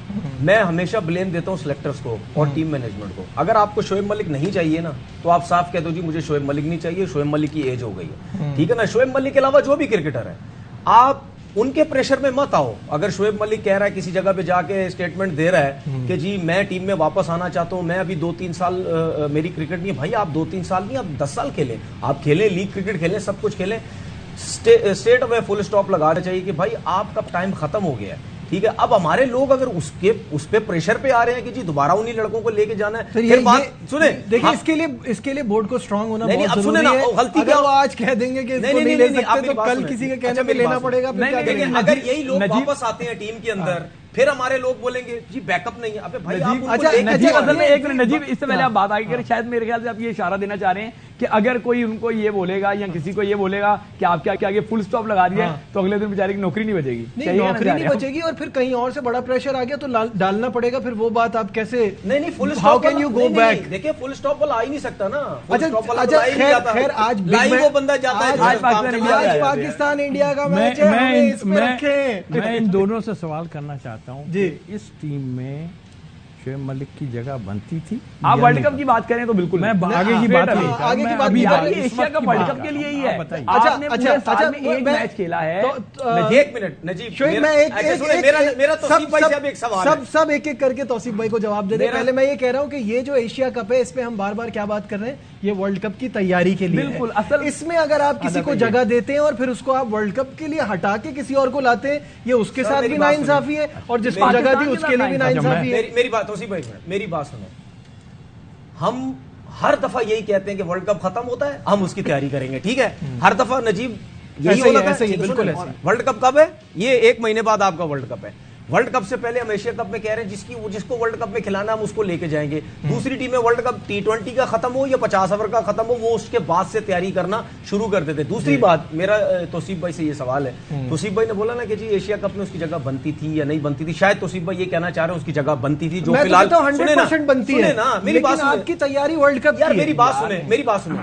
मैं हमेशा ब्लेम देता हूं सिलेक्टर्स को और टीम मैनेजमेंट को। अगर आपको शोएब मलिक नहीं चाहिए ना, तो आप साफ कह दो जी मुझे शोएब मलिक नहीं चाहिए, शोएब मलिक की एज हो गई है, ठीक है ना। शोएब मलिक के अलावा जो भी क्रिकेटर है, आप उनके प्रेशर में मत आओ। अगर शोएब मलिक कह रहा है किसी जगह पे जाके स्टेटमेंट दे रहा है कि जी मैं टीम में वापस आना चाहता हूं, मैं अभी 2-3 साल मेरी क्रिकेट नहीं है, भाई आप 2-3 साल नहीं, आप 10 साल खेलें, आप खेलें, लीग क्रिकेट खेलें, सब कुछ खेलें। स्टेट अवे फुल स्टॉप लगाना चाहिए कि भाई आपका टाइम खत्म हो गया है, ठीक है। अब हमारे लोग अगर उस पे प्रेशर पे आ रहे हैं कि जी दोबारा उन्हीं लड़कों को लेके जाना है, फिर बात सुने। देखिए, इसके लिए बोर्ड को स्ट्रांग होना बहुत जरूरी है। गलती अगर वो आज कह देंगे कि इसको नहीं ले सकते तो कल किसी के कहने पे लेना पड़ेगा। अगर यही लोग वापस आते हैं टीम के अंदर, फिर हमारे लोग बोलेंगे जी बैकअप नहीं है। अबे भाई आप नजीब, असल में एक मिनट नजीब, इससे पहले आप बात आगे करें, शायद मेरे ख्याल से आप ये इशारा देना चाह रहे हैं कि अगर कोई उनको ये बोलेगा या किसी को ये बोलेगा कि आप क्या आगे फुल स्टॉप लगा दिया, तो अगले दिन बेचारे की नौकरी नहीं बचेगी। नहीं, नौकरी नहीं बचेगी और फिर कहीं और से बड़ा प्रेशर आ गया तो डालना पड़ेगा। फिर वो बात आप कैसे, नहीं full stop, how can you go back. देखिए फुल स्टॉप वाला आ ही नहीं सकता ना। अच्छा, खैर आज वो बंदा जाता है, आज पाकिस्तान इंडिया का मैच है। मैं इन दोनों से सवाल करना चाहता हूँ जी, इस टीम में शोएब मलिक की जगह बनती थी? आप वर्ल्ड कप की बात करें तो बिल्कुल मैं आगे की बात नहीं, आगे की बात ये एशिया कप वर्ल्ड कप के लिए ही है। आपने पूरे साल में एक मैच खेला है। एक मिनट नजीब, मेरा तौसीफ भाई से अब एक सवाल है। सब एक एक करके तौसीफ भाई को जवाब दे दे। पहले मैं ये कह रहा हूँ कि ये जो एशिया कप है, इस पे हम बार बार क्या बात कर रहे हैं, ये वर्ल्ड कप की तैयारी के लिए बिल्कुल। असल इसमें अगर आप किसी को जगह देते हैं और फिर उसको आप वर्ल्ड कप के लिए हटा के किसी और को लाते हैं, ये उसके साथ भी नाइंसाफी है और जिसको जगह दी उसके लिए भी नाइंसाफी है। मेरी बात तौसीफ भाई, मेरी बात सुनो। हम हर दफा यही कहते हैं कि वर्ल्ड कप खत्म होता है, हम उसकी तैयारी करेंगे, ठीक है। हर दफा नजीब यही होना है, बिल्कुल ऐसे। वर्ल्ड कप कब है? ये 1 महीने बाद आपका वर्ल्ड कप है। वर्ल्ड कप से पहले हम एशिया कप में कह रहे हैं जिसको वर्ल्ड कप में खिलाना हम उसको लेके जाएंगे। दूसरी टीमें वर्ल्ड कप T20 का खत्म हो या 50 ओवर का खत्म हो, वो उसके बाद से तैयारी करना शुरू कर देते। दूसरी बात, मेरा तौसीफ भाई से ये सवाल है। तौसीफ भाई ने बोला ना कि जी एशिया कप में उसकी जगह बनती थी या नहीं बनती थी। शायद तौसीफ भाई ये कहना चाह रहे हैं उसकी जगह बनती थी, जो फिलहाल 100% बनती है ना। मेरी बात सुने, आपकी तैयारी वर्ल्ड कप, यार मेरी बात सुने।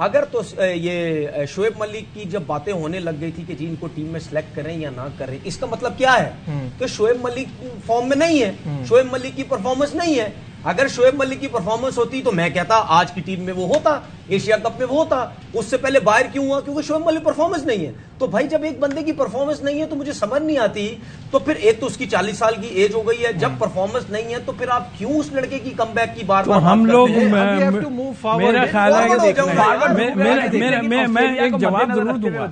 अगर तो ये शोएब मलिक की जब बातें होने लग गई थी कि जी इनको टीम में सिलेक्ट करें या ना करें, इसका मतलब क्या है कि शोएब मलिक फॉर्म में नहीं है, शोएब मलिक की परफॉर्मेंस नहीं है। अगर शोएब मलिक की परफॉर्मेंस होती तो मैं कहता आज की टीम में वो होता, एशिया कप में वो होता। उससे पहले बाहर क्यों हुआ? क्योंकि शोएब मलिक परफॉर्मेंस नहीं है। तो भाई जब एक बंदे की परफॉर्मेंस नहीं है तो मुझे समझ नहीं आती। तो फिर एक तो उसकी 40 साल की एज हो गई है, जब परफॉर्मेंस नहीं है तो फिर आप क्यों उस लड़के की कमबैक की बार बार हम लोग, मेरा ख्याल है मैं एक जवाब जरूर दूंगा।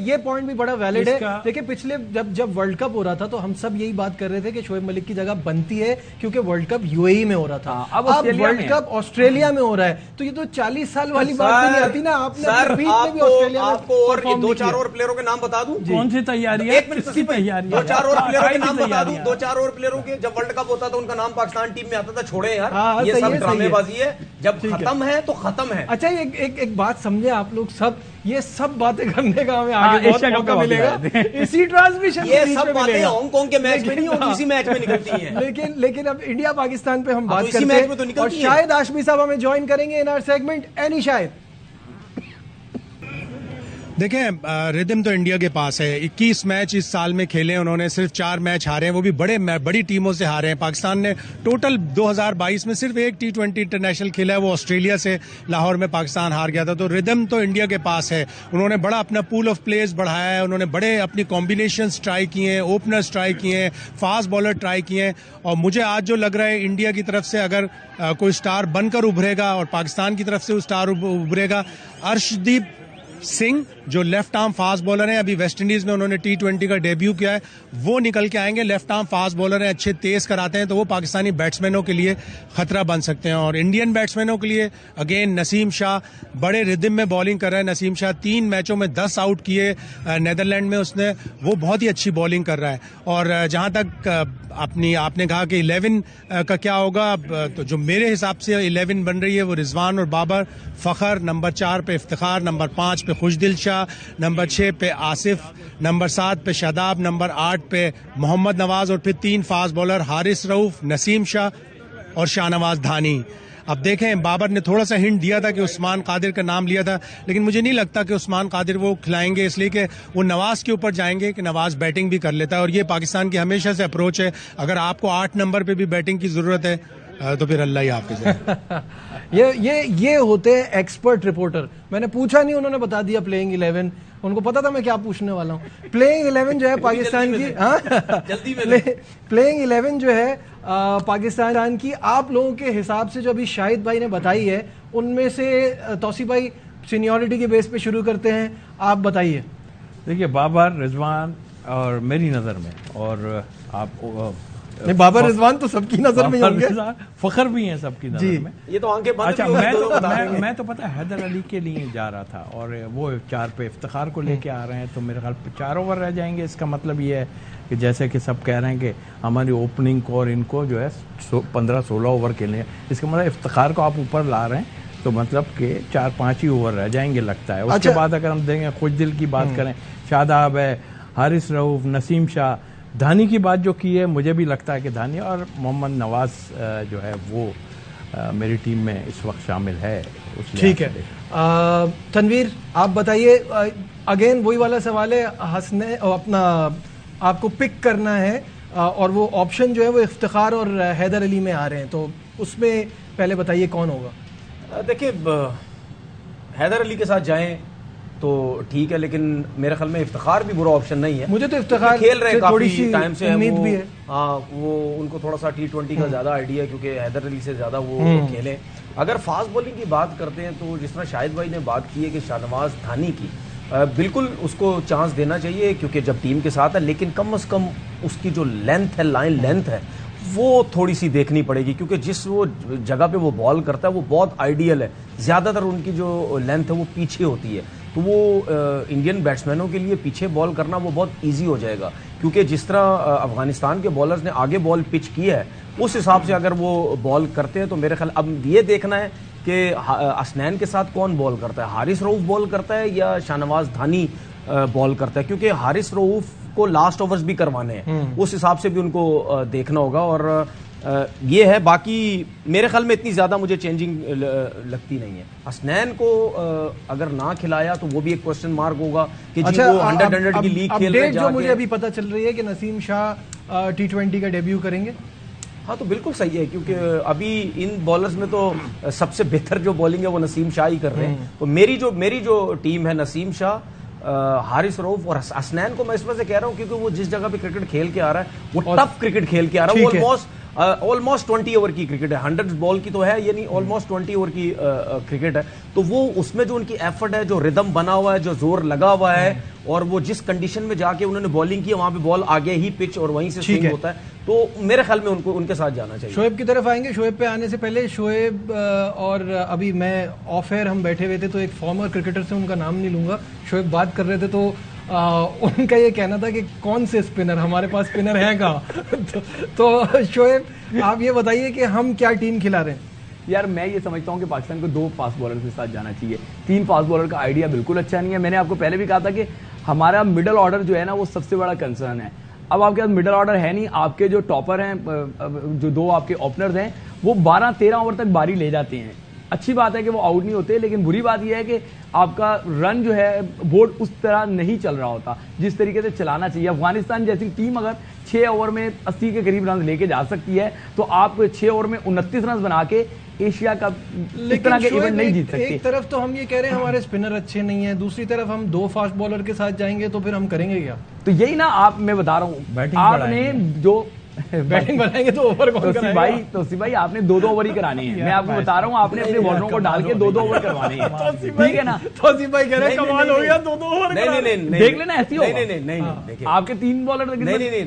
ये पॉइंट भी बड़ा वैलिड है। देखिए पिछले जब वर्ल्ड कप हो रहा था तो हम सब यही बात कर रहे थे कि शोएब मलिक की जगह बनती है, क्योंकि वर्ल्ड कप यूएई में हो रहा था। अब वर्ल्ड कप ऑस्ट्रेलिया में हो रहा है, तो ये तो 40 साल वाली बात नहीं आती ना। आपने बीच में भी ऑस्ट्रेलिया में दो लिखी चार है। और प्लेयरों के नाम बता दूं? कौन सी तैयारी है? एक मिनट, किसकी तैयारी दो चार और प्लेयरों के नाम बता दूं? है? दो चार और प्लेयरों के, जब वर्ल्ड कप होता था उनका नाम पाकिस्तान टीम में आता था। छोड़े यार, हाँ, ये सही सब है, सही है। ड्रामेबाजी है। जब ठीक है। खत्म है तो खत्म है। अच्छा, एक बात समझे आप लोग सब, ये सब बातें करने का हमें हाँ, आगे बहुत एशिया कप मौका का मिलेगा मौका है। इसी ट्रांसमिशन ये के बीच सब में बातें मिलेगा। हांगकांग के मैच में नहीं होती, इसी मैच में निकलती हैं। लेकिन अब इंडिया पाकिस्तान पे हम हाँ, बात तो इसी करते मैच में तो हैं और निकलती हैं। शायद आशमी साहब हमें ज्वाइन करेंगे इन आवर सेगमेंट एनी शायद। देखें, रिदम तो इंडिया के पास है। 21 मैच इस साल में खेले उन्होंने, सिर्फ 4 मैच हारे हैं, वो भी बड़ी टीमों से हारे हैं। पाकिस्तान ने टोटल 2022 में सिर्फ एक T20 इंटरनेशनल खेला है, वो ऑस्ट्रेलिया से लाहौर में पाकिस्तान हार गया था। तो रिदम तो इंडिया के पास है। उन्होंने बड़ा अपना पूल ऑफ प्लेयर्स बढ़ाया है, उन्होंने बड़े अपनी कॉम्बिनेशंस ट्राई किए हैं, ओपनर्स ट्राई किए हैं, फास्ट बॉलर ट्राई किए हैं। और मुझे आज जो लग रहा है, इंडिया की तरफ से अगर कोई स्टार बनकर उभरेगा और पाकिस्तान की तरफ से वो स्टार उभरेगा, अर्शदीप सिंह जो लेफ्ट आर्म फास्ट बॉलर हैं, अभी वेस्ट इंडीज में उन्होंने T20 का डेब्यू किया है, वो निकल के आएंगे। लेफ्ट आर्म फास्ट बॉलर हैं, अच्छे तेज कराते हैं, तो वो पाकिस्तानी बैट्समैनों के लिए खतरा बन सकते हैं। और इंडियन बैट्समैनों के लिए अगेन नसीम शाह बड़े रिदम में बॉलिंग कर रहा है। नसीम शाह 3 मैचों में 10 आउट किए नेदरलैंड में उसने, वो बहुत ही अच्छी बॉलिंग कर रहा है। और जहां तक आपने कहा कि 11 का क्या होगा, तो जो मेरे हिसाब से 11 बन रही है वो रिजवान और बाबर, फखर नंबर 4 पे इफ्तिखार, नंबर 5 पे खुशदिल शाह, नंबर 6 पे आसिफ, नंबर 7 पे शादाब, नंबर 8 पे मोहम्मद नवाज और फिर 3 फास्ट बॉलर हारिस रऊफ, नसीम शाह और शाहनवाज धानी। अब देखें, बाबर ने थोड़ा सा हिंट दिया था कि उस्मान कादिर का नाम लिया था, लेकिन मुझे नहीं लगता कि उस्मान कादिर वो खिलाएंगे, इसलिए कि वो नवाज के ऊपर जाएंगे कि नवाज बैटिंग भी कर लेता है। और ये पाकिस्तान की हमेशा से अप्रोच है, अगर आपको 8 नंबर पे भी बैटिंग की जरूरत है तो फिर अल्लाह ही हाफिज है। ये होते हैं एक्सपर्ट रिपोर्टर। मैंने पूछा नहीं, उन्होंने बता दिया प्लेइंग 11। उनको पता था मैं क्या पूछने वाला हूँ। प्लेइंग 11 जो है पाकिस्तान की, प्लेइंग 11 जो है पाकिस्तान की, आप लोगों के हिसाब से जो अभी शाहिद भाई ने बताई है, उनमें से तौसीफ भाई सीनियरिटी के बेस पे शुरू करते हैं, आप बताइए। देखिए, बाबर, रिजवान और मेरी नज़र में, और आप नहीं, बाबर रिजवान तो सबकी नजर में होंगे, फखर भी हैं सबकी नजर में। ये तो आंखें बंद अच्छा, भी होगी, दोनों बता देंगे। मैं तो पता है हैदर अली के लिए जा रहा था, और वो 4 पे इफ्तिखार को लेके आ रहे हैं, तो मेरे ख्याल 4 ओवर रह जाएंगे। इसका मतलब ये है कि जैसे कि सब कह रहे हैं कि हमारी ओपनिंग को और इनको जो है 15-16 ओवर खेलने हैं, इसका मतलब इफ्तिखार को आप ऊपर ला रहे हैं, तो मतलब कि 4-5 ही ओवर रह जाएंगे लगता है। उसके बाद अगर हम देंगे खुशदिल की बात करें, शादाब है, हारिस रऊफ, नसीम शाह, धानी की बात जो की है, मुझे भी लगता है कि धानी और मोहम्मद नवाज जो है वो मेरी टीम में इस वक्त शामिल है। ठीक है, तनवीर आप बताइए। अगेन वही वाला सवाल है, हंसने अपना आपको पिक करना है, और वो ऑप्शन जो है वो इफ्तिखार और हैदर अली में आ रहे हैं, तो उसमें पहले बताइए कौन होगा। देखिए, हैदर अली के साथ जाएं तो ठीक है, लेकिन मेरे ख्याल में इफ्तिखार भी बुरा ऑप्शन नहीं है। मुझे तो इफ्तिखार खेल रहे हैं थोड़ी काफी सी टाइम से, उम्मीद भी है। हाँ, वो उनको थोड़ा सा T20 का ज्यादा आइडिया है, क्योंकि हैदर अली से ज्यादा वो खेले। अगर फास्ट बॉलिंग की बात करते हैं, तो जिस तरह शाहिद भाई ने बात की है कि शाहनवाज धानी की, बिल्कुल उसको चांस देना चाहिए, क्योंकि जब टीम के साथ है, लेकिन कम से कम उसकी जो लेंथ है, लाइन लेंथ है, वो थोड़ी सी देखनी पड़ेगी, क्योंकि जिस वो जगह पे वो बॉल करता है वो बहुत आइडियल है। ज़्यादातर उनकी जो लेंथ है वो पीछे होती है, तो वो इंडियन बैट्समैनों के लिए पीछे बॉल करना वो बहुत इजी हो जाएगा, क्योंकि जिस तरह अफगानिस्तान के बॉलर्स ने आगे बॉल पिच की है, उस हिसाब से अगर वो बॉल करते हैं, तो मेरे ख्याल अब ये देखना है कि असनैन के साथ कौन बॉल करता है, हारिस रऊफ बॉल करता है या शाहनवाज धानी बॉल करता है, क्योंकि हारिस रऊफ को लास्ट ओवर्स भी करवाने हैं, उस हिसाब से भी उनको देखना होगा। और ये है, बाकी मेरे ख्याल में इतनी ज्यादा मुझे चेंजिंग लगती नहीं है। हसनैन को अगर ना खिलाया तो वो भी एक क्वेश्चन मार्क होगा कि जी वो 100 की लीग खेल रहे हैं। जो मुझे अभी पता चल रही है कि नसीम शाह T20 का डेब्यू करेंगे। हाँ, तो बिल्कुल सही है, क्योंकि अभी इन बॉलर्स में तो सबसे बेहतर जो बॉलिंग है वो नसीम शाह ही कर रहे हैं। तो मेरी जो टीम है, नसीम शाह, हारिस रऊफ और हसनैन को मैं इस वजह से कह रहा हूँ क्योंकि वो जिस जगह पे क्रिकेट खेल के आ रहा है, वो टफ क्रिकेट खेल के आ रहा है। वो ऑलमोस्ट ऑलमोस्ट 20 ओवर की क्रिकेट है, 100 बॉल की तो है ये नहीं, ऑलमोस्ट 20 ओवर की क्रिकेट है। तो वो उसमें जो उनकी एफर्ट है, जो रिदम बना हुआ है, जो जोर लगा हुआ है, और वो जिस कंडीशन में जाके उन्होंने बॉलिंग की, वहां पे बॉल आगे ही पिच और वहीं से स्विंग होता है, तो मेरे ख्याल में उनको उनके साथ जाना चाहिए। शोएब की तरफ आएंगे। शोएब पे आने से पहले शोएब और अभी मैं ऑफ एयर हम बैठे हुए थे तो एक फॉर्मर क्रिकेटर से, उनका नाम नहीं लूंगा, शोएब बात कर रहे थे तो उनका ये कहना था कि कौन से स्पिनर, हमारे पास स्पिनर है कहाँ। तो शोएब आप ये बताइए कि हम क्या टीम खिला रहे हैं। यार मैं ये समझता हूँ कि पाकिस्तान को 2 फास्ट बॉलर के साथ जाना चाहिए। 3 फास्ट बॉलर का आइडिया बिल्कुल अच्छा नहीं है। मैंने आपको पहले भी कहा था कि हमारा मिडल ऑर्डर जो है ना वो सबसे बड़ा कंसर्न है। अब आपके पास मिडल ऑर्डर है नहीं, आपके जो टॉपर हैं, जो 2 आपके ओपनर्स हैं, वो 12-13 ओवर तक बारी ले जाते हैं। अच्छी बात है कि वो आउट नहीं होते, लेकिन बुरी बात यह है कि आपका रन जो है बोर्ड उस तरह नहीं चल रहा होता जिस तरीके से चलाना चाहिए। अफगानिस्तान जैसी टीम अगर 6 ओवर में 80 के करीब रन लेके जा सकती है तो आप 6 ओवर में 29 रन बना के एशिया का इस तरह के इवेंट नहीं जीत सकते। एक तरफ तो हम ये कह रहे हैं हमारे स्पिनर अच्छे नहीं है, दूसरी तरफ हम 2 फास्ट बॉलर के साथ जाएंगे तो फिर हम करेंगे क्या। तो यही ना, आप मैं बता रहा हूँ बैटिंग आपने जो बैटिंग बनाएंगे तो ओवर कौन कराएगा? तोसी भाई आपने 2-2 ओवर ही कराने हैं। मैं आपको बता रहा हूँ, आपने अपने बॉलरों को डाल के 2-2 ओवर करवाने हैं, ठीक है ना। तोसी भाई कह रहे हैं कमाल हो गया, 2-2 ओवर नहीं, देख लेना ऐसी होगा। नहीं, देखिए आपके 3 बॉलर नहीं,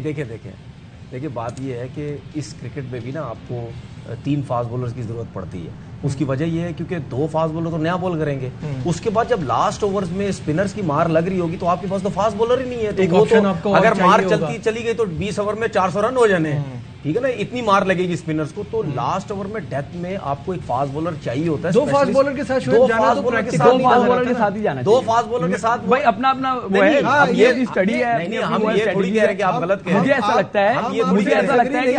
देखिए बात ये है कि इस क्रिकेट में भी ना आपको 3 फास्ट बॉलर्स की जरूरत पड़ती है। उसकी वजह ये है क्योंकि 2 फास्ट बॉलर तो नया बॉल करेंगे, उसके बाद जब लास्ट ओवर्स में स्पिनर्स की मार लग रही होगी तो आपके पास तो फास्ट बॉलर ही नहीं है। तो एक वो ऑप्शन तो आपको अगर और मार चाहिए चलती चली गई तो 20 ओवर में 400 रन हो जाने हैं, ठीक है ना, इतनी मार लगेगी स्पिनर्स को। तो लास्ट ओवर में डेथ में आपको एक फास्ट बॉलर चाहिए होता है। 2 फास्ट बॉलर के साथ शोएब जाना तो प्रैक्टिकल 2 फास्ट बॉलर के साथ ही जाना 2 फास्ट बॉलर के साथ भाई अपना वो है। अब ये भी स्टडी है। नहीं, हम ये थोड़ी कह रहे हैं कि आप गलत कह रहे हैं। मुझे ऐसा लगता है, मुझे ऐसा लगता है कि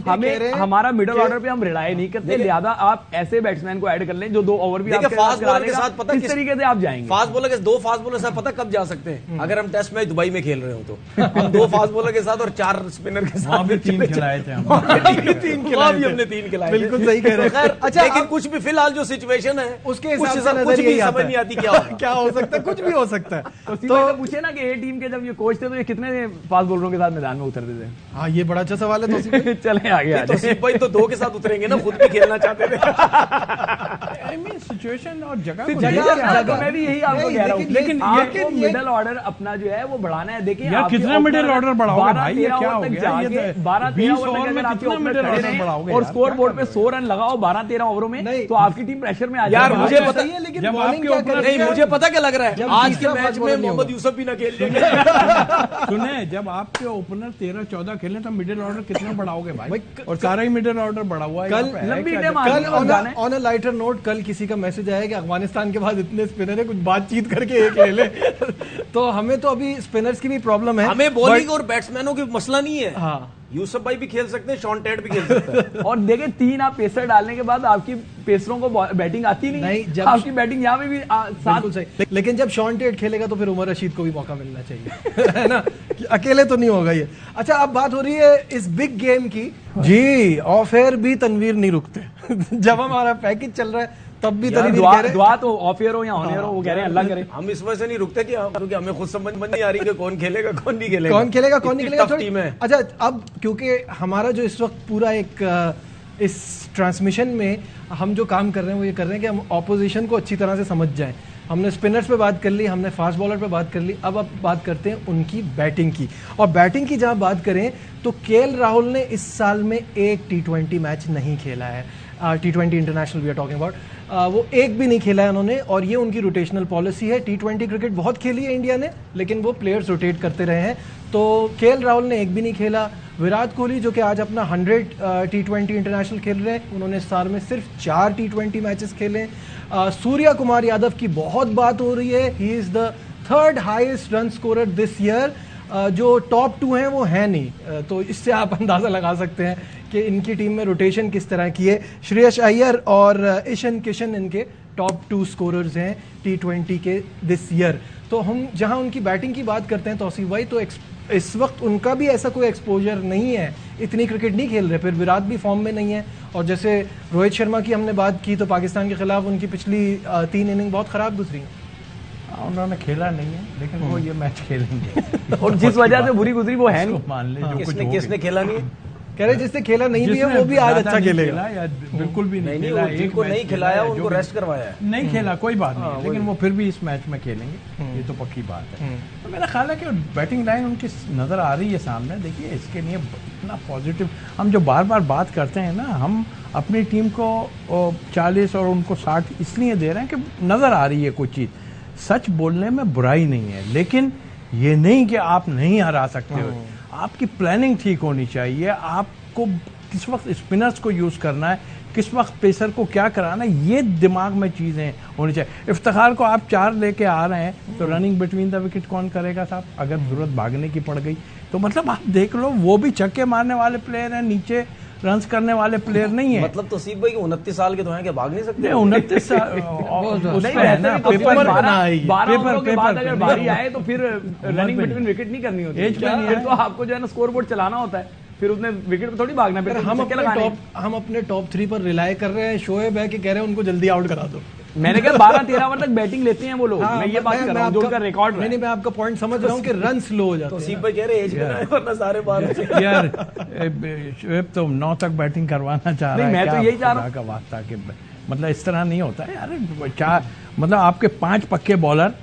हमें हमारा मिडल ऑर्डर पे हम रिलाय नहीं करते, लिहाजा आप ऐसे बैट्समैन को ऐड कर लें जो 2 ओवर भी आपके फास्ट बॉलर के साथ पता किस तरीके से आप जाएंगे। फास्ट बॉलर के 2 फास्ट बॉलर के साथ पता कब जा सकते हैं, अगर हम टेस्ट मैच दुबई में खेल रहे हो तो हम 2 फास्ट बॉलर के साथ और 4 स्पिनर के साथ भी 3 खिलाए थे हम। 3 वहाँ भी हमने 3 खिलाए थे। बिल्कुल सही कह रहे हैं। खैर, अच्छा, लेकिन कुछ भी फिलहाल जो सिचुएशन है उसके हिसाब से कुछ नजर भी यही आता समझ है। नहीं आती क्या होगा। क्या हो सकता है, कुछ भी हो सकता है। तो पूछे ना कि ए टीम के जब ये कोच थे तो ये कितने फास्ट बॉलरों के साथ मैदान में उतरते थे। हाँ, ये बड़ा अच्छा सवाल है। तो चले आगे तो सिप भाई तो 2 के साथ उतरेंगे ना, खुद भी खेलना चाहते थे। आई मीन सिचुएशन और जगह को जगह देख के तो मैं भी यही आपको कह रहा हूँ, लेकिन आपको मिडल ऑर्डर अपना जो है वो बढ़ाना है। देखिए यार, आपके कितना opener मिडिल ऑर्डर बढ़ाओगे भाई, ये 12-13 क्या ओवर हो तक गया? ये जाके तो 12-13 20 ओवर ओवर तक में अगर आपके कितना opener मिडिल खड़े ऑर्डर रहें बढ़ाओगे और यार? स्कोर क्या बोर्ड कर पे 100 रन लगाओ 12-13 ओवरों में, नहीं। तो आपकी टीम प्रेशर में आ यार, जाएगी। मुझे पता है, लेकिन जब बॉलिंग आपके क्या ऊपर- करेगी? नहीं, मुझे पता क्या लग रहा है, जब आज के तीसरा मैच फास्ट में बॉलर नहीं मोहम्मद होगा। यूसुफ भी ना खेल जाएंगे। सुने, जब आपके ओपनर 13-14 खेले तो मिडिल ऑर्डर कितना बढ़ाओगे भाई? भाई, और सारा ही मिडिल ऑर्डर बढ़ा हुआ है। कल यहाँ पे है लंबी क्या? टीम कल ऑन अ लाइटर नोट, कल किसी का मैसेज आया कि अफगानिस्तान के बाद इतने स्पिनर है, कुछ बातचीत करके एक ले ले। तो हमें तो अभी स्पिनर्स की भी प्रॉब्लम है। हमें बॉलिंग और बैट्समैनों की मसला नहीं है। हाँ, यूसुफ भाई भी खेल सकते हैं, शॉन टेट भी खेल सकते हैं। और देखिए 3 आप पेसर डालने के बाद आपकी पेसरों को बैटिंग आती नहीं, नहीं, जब- आपकी बैटिंग यहाँ पे भी बिल्कुल सही। लेकिन जब शॉन टेट खेलेगा तो फिर उमर रशीद को भी मौका मिलना चाहिए। है ना, कि अकेले तो नहीं होगा ये। अच्छा, अब बात हो रही है इस बिग गेम की। जी, ऑफ एयर भी तनवीर नहीं रुकते। जब हमारा पैकेज चल रहा है तब भी यार, तनवीर कह रहे दुआ तो ऑफ एयर हो या ऑन एयर हो, वो कह रहे हैं अल्लाह करे। हम इस वजह से नहीं रुकते कि क्योंकि हमें खुद समझ नहीं आ रही कि कौन खेलेगा कौन नहीं खेलेगा, कौन खेलेगा कौन नहीं इतनी खेलेगा। टफ टीम है। अच्छा, अब क्योंकि हमारा जो इस वक्त पूरा एक इस ट्रांसमिशन में हम जो काम कर रहे हैं वो ये कर रहे हैं कि हम ऑपोजिशन को अच्छी तरह से समझ जाएं। हमने स्पिनर्स पे बात कर ली, हमने फास्ट बॉलर पे बात कर ली, अब बात करते हैं उनकी बैटिंग की। और बैटिंग की जहाँ बात करें तो केएल राहुल ने इस साल में एक T20 मैच नहीं खेला है। T20 international we are talking about, वो एक भी नहीं खेला है उन्होंने, और ये उनकी रोटेशनल पॉलिसी है। T20 क्रिकेट बहुत खेली है इंडिया ने, लेकिन वो प्लेयर्स रोटेट करते रहे हैं। तो केएल राहुल ने एक भी नहीं खेला। विराट कोहली जो कि आज अपना 100 T20 इंटरनेशनल खेल रहे हैं, उन्होंने इस साल में सिर्फ 4 T20 मैचेस खेले। सूर्या कुमार यादव की बहुत बात हो रही है, he is the 3rd highest run scorer this year. जो टॉप 2 हैं वो है नहीं, तो इससे आप अंदाज़ा लगा सकते हैं कि इनकी टीम में रोटेशन किस तरह की है। श्रेयस अय्यर और ईशन किशन इनके टॉप 2 स्कोरर्स हैं T20 के दिस ईयर। तो हम जहां उनकी बैटिंग की बात करते हैं तौसीफ भाई, तो इस वक्त उनका भी ऐसा कोई एक्सपोजर नहीं है, इतनी क्रिकेट नहीं खेल रहे। फिर विराट भी फॉर्म में नहीं है, और जैसे रोहित शर्मा की हमने बात की तो पाकिस्तान के खिलाफ उनकी पिछली 3 इनिंग बहुत ख़राब गुजरी। उन्होंने खेला नहीं है, लेकिन वो ये मैच खेलेंगे। और जिस वजह से बुरी गुजरी वो है नहीं। मान ले जो कुछ हो किसने खेला नहीं? कह रहे जिसने खेला नहीं भी है जिसने वो भी आज ज्यादा अच्छा नहीं खेलेगा। खेला या बिल्कुल भी नहीं नहीं खेला, नहीं, जिनको मैच नहीं खेला खिलाया या जो उनको भी- रेस्ट करवाया है। नहीं खेला कोई बात नहीं, लेकिन वो फिर भी इस मैच में खेलेंगे, ये तो पक्की बात है। तो मेरा ख्याल है कि बैटिंग लाइन उनकी नज़र आ रही है सामने। देखिए इसके लिए इतना पॉजिटिव, हम जो बार बार बात करते हैं ना, हम अपनी टीम को 40 और उनको 60 इसलिए दे रहे हैं कि नज़र आ रही है कुछ चीज़। सच बोलने में बुराई नहीं है, लेकिन ये नहीं कि आप नहीं हरा सकते हो। आपकी प्लानिंग ठीक होनी चाहिए, आपको किस वक्त स्पिनर्स को यूज़ करना है, किस वक्त पेसर को क्या कराना है, ये दिमाग में चीज़ें होनी चाहिए। इफ्तिखार को आप 4 लेके आ रहे हैं तो रनिंग बिटवीन द विकेट कौन करेगा साहब, अगर जरूरत भागने की पड़ गई तो। मतलब आप देख लो, वो भी छक्के मारने वाले प्लेयर हैं, नीचे रन्स करने वाले प्लेयर नहीं है। मतलब तोसीफ भाई 29 साल के तो हैं कि भाग नहीं सकते। 29 साल नहीं, है ना, वैसे भी पेपर तो बना है ये। 12 पेपर ओवरों के बाद पेपर अगर पे बारी नहीं। आए तो फिर रनिंग पे बिटवीन विकेट नहीं करनी होती एज पे नहीं फिर है। तो आपको जो है ना स्कोर बोर्ड चलाना होता है, फिर उसने विकेट पे थोड़ी भागना, फिर पर तो हम छक्के अपने लगाने हैं। हम अपने टॉप 3 पर रिलाय कर रहे हैं। शोएब है कि कह रहे हैं उनको जल्दी आउट करा दो। मैंने कहा 12-13 ओवर तक बैटिंग लेते हैं वो लोग, मैं ये बात कर रहा हूँ जो उनका रिकॉर्ड नहीं, मैं आपका पॉइंट समझ रहा हूँ कि रन स्लो हो जाते तोसीफ हैं। भाई कह रहे एज में वरना सारे बार यार शोएब तो 9 तक बैटिंग करवाना चाह रहा है। नहीं, मैं तो क्या यही चाह रहा खुदा का वास्ता कि मतलब इस तरह नहीं होता है यार। क्या मतलब आपके 5 पक्के बॉलर